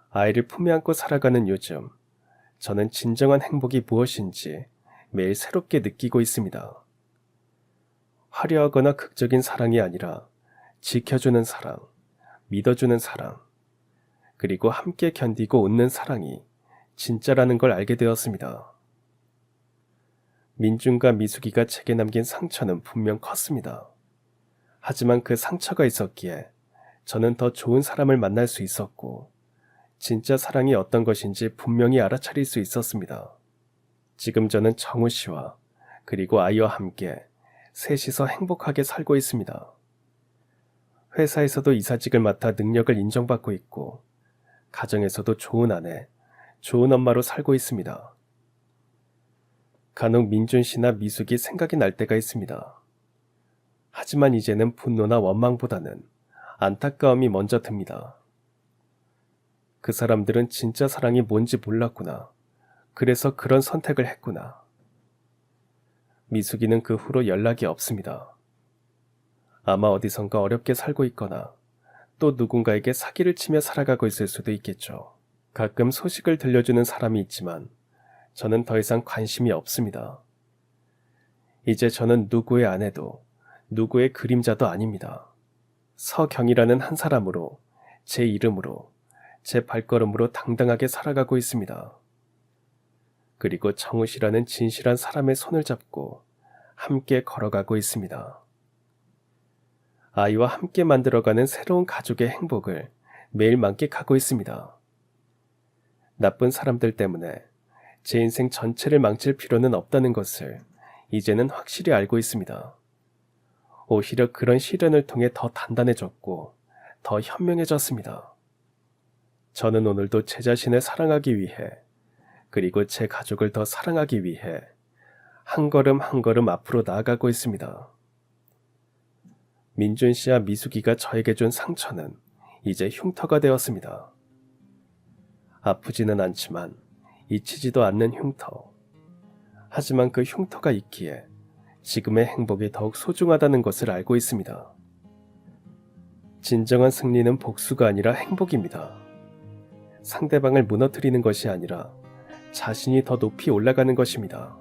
아이를 품에 안고 살아가는 요즘, 저는 진정한 행복이 무엇인지 매일 새롭게 느끼고 있습니다. 화려하거나 극적인 사랑이 아니라 지켜주는 사랑, 믿어주는 사랑, 그리고 함께 견디고 웃는 사랑이 진짜라는 걸 알게 되었습니다. 민준과 미숙이가 제게 남긴 상처는 분명 컸습니다. 하지만 그 상처가 있었기에 저는 더 좋은 사람을 만날 수 있었고 진짜 사랑이 어떤 것인지 분명히 알아차릴 수 있었습니다. 지금 저는 정우 씨와 그리고 아이와 함께 셋이서 행복하게 살고 있습니다. 회사에서도 이사직을 맡아 능력을 인정받고 있고 가정에서도 좋은 아내, 좋은 엄마로 살고 있습니다. 간혹 민준 씨나 미숙이 생각이 날 때가 있습니다. 하지만 이제는 분노나 원망보다는 안타까움이 먼저 듭니다. 그 사람들은 진짜 사랑이 뭔지 몰랐구나. 그래서 그런 선택을 했구나. 미숙이는 그 후로 연락이 없습니다. 아마 어디선가 어렵게 살고 있거나 또 누군가에게 사기를 치며 살아가고 있을 수도 있겠죠. 가끔 소식을 들려주는 사람이 있지만 저는 더 이상 관심이 없습니다. 이제 저는 누구의 아내도 누구의 그림자도 아닙니다. 서경이라는 한 사람으로, 제 이름으로, 제 발걸음으로 당당하게 살아가고 있습니다. 그리고 정우씨라는 진실한 사람의 손을 잡고 함께 걸어가고 있습니다. 아이와 함께 만들어가는 새로운 가족의 행복을 매일 만끽하고 있습니다. 나쁜 사람들 때문에 제 인생 전체를 망칠 필요는 없다는 것을 이제는 확실히 알고 있습니다. 오히려 그런 시련을 통해 더 단단해졌고 더 현명해졌습니다. 저는 오늘도 제 자신을 사랑하기 위해, 그리고 제 가족을 더 사랑하기 위해 한 걸음 한 걸음 앞으로 나아가고 있습니다. 민준 씨와 미숙이가 저에게 준 상처는 이제 흉터가 되었습니다. 아프지는 않지만 잊히지도 않는 흉터. 하지만 그 흉터가 있기에 지금의 행복이 더욱 소중하다는 것을 알고 있습니다. 진정한 승리는 복수가 아니라 행복입니다. 상대방을 무너뜨리는 것이 아니라 자신이 더 높이 올라가는 것입니다.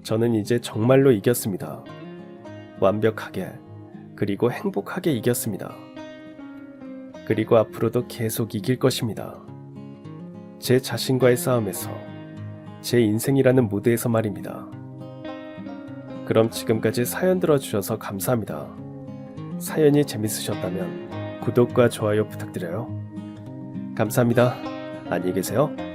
저는 이제 정말로 이겼습니다. 완벽하게, 그리고 행복하게 이겼습니다. 그리고 앞으로도 계속 이길 것입니다. 제 자신과의 싸움에서, 제 인생이라는 무대에서 말입니다. 그럼 지금까지 사연 들어주셔서 감사합니다. 사연이 재밌으셨다면 구독과 좋아요 부탁드려요. 감사합니다. 안녕히 계세요.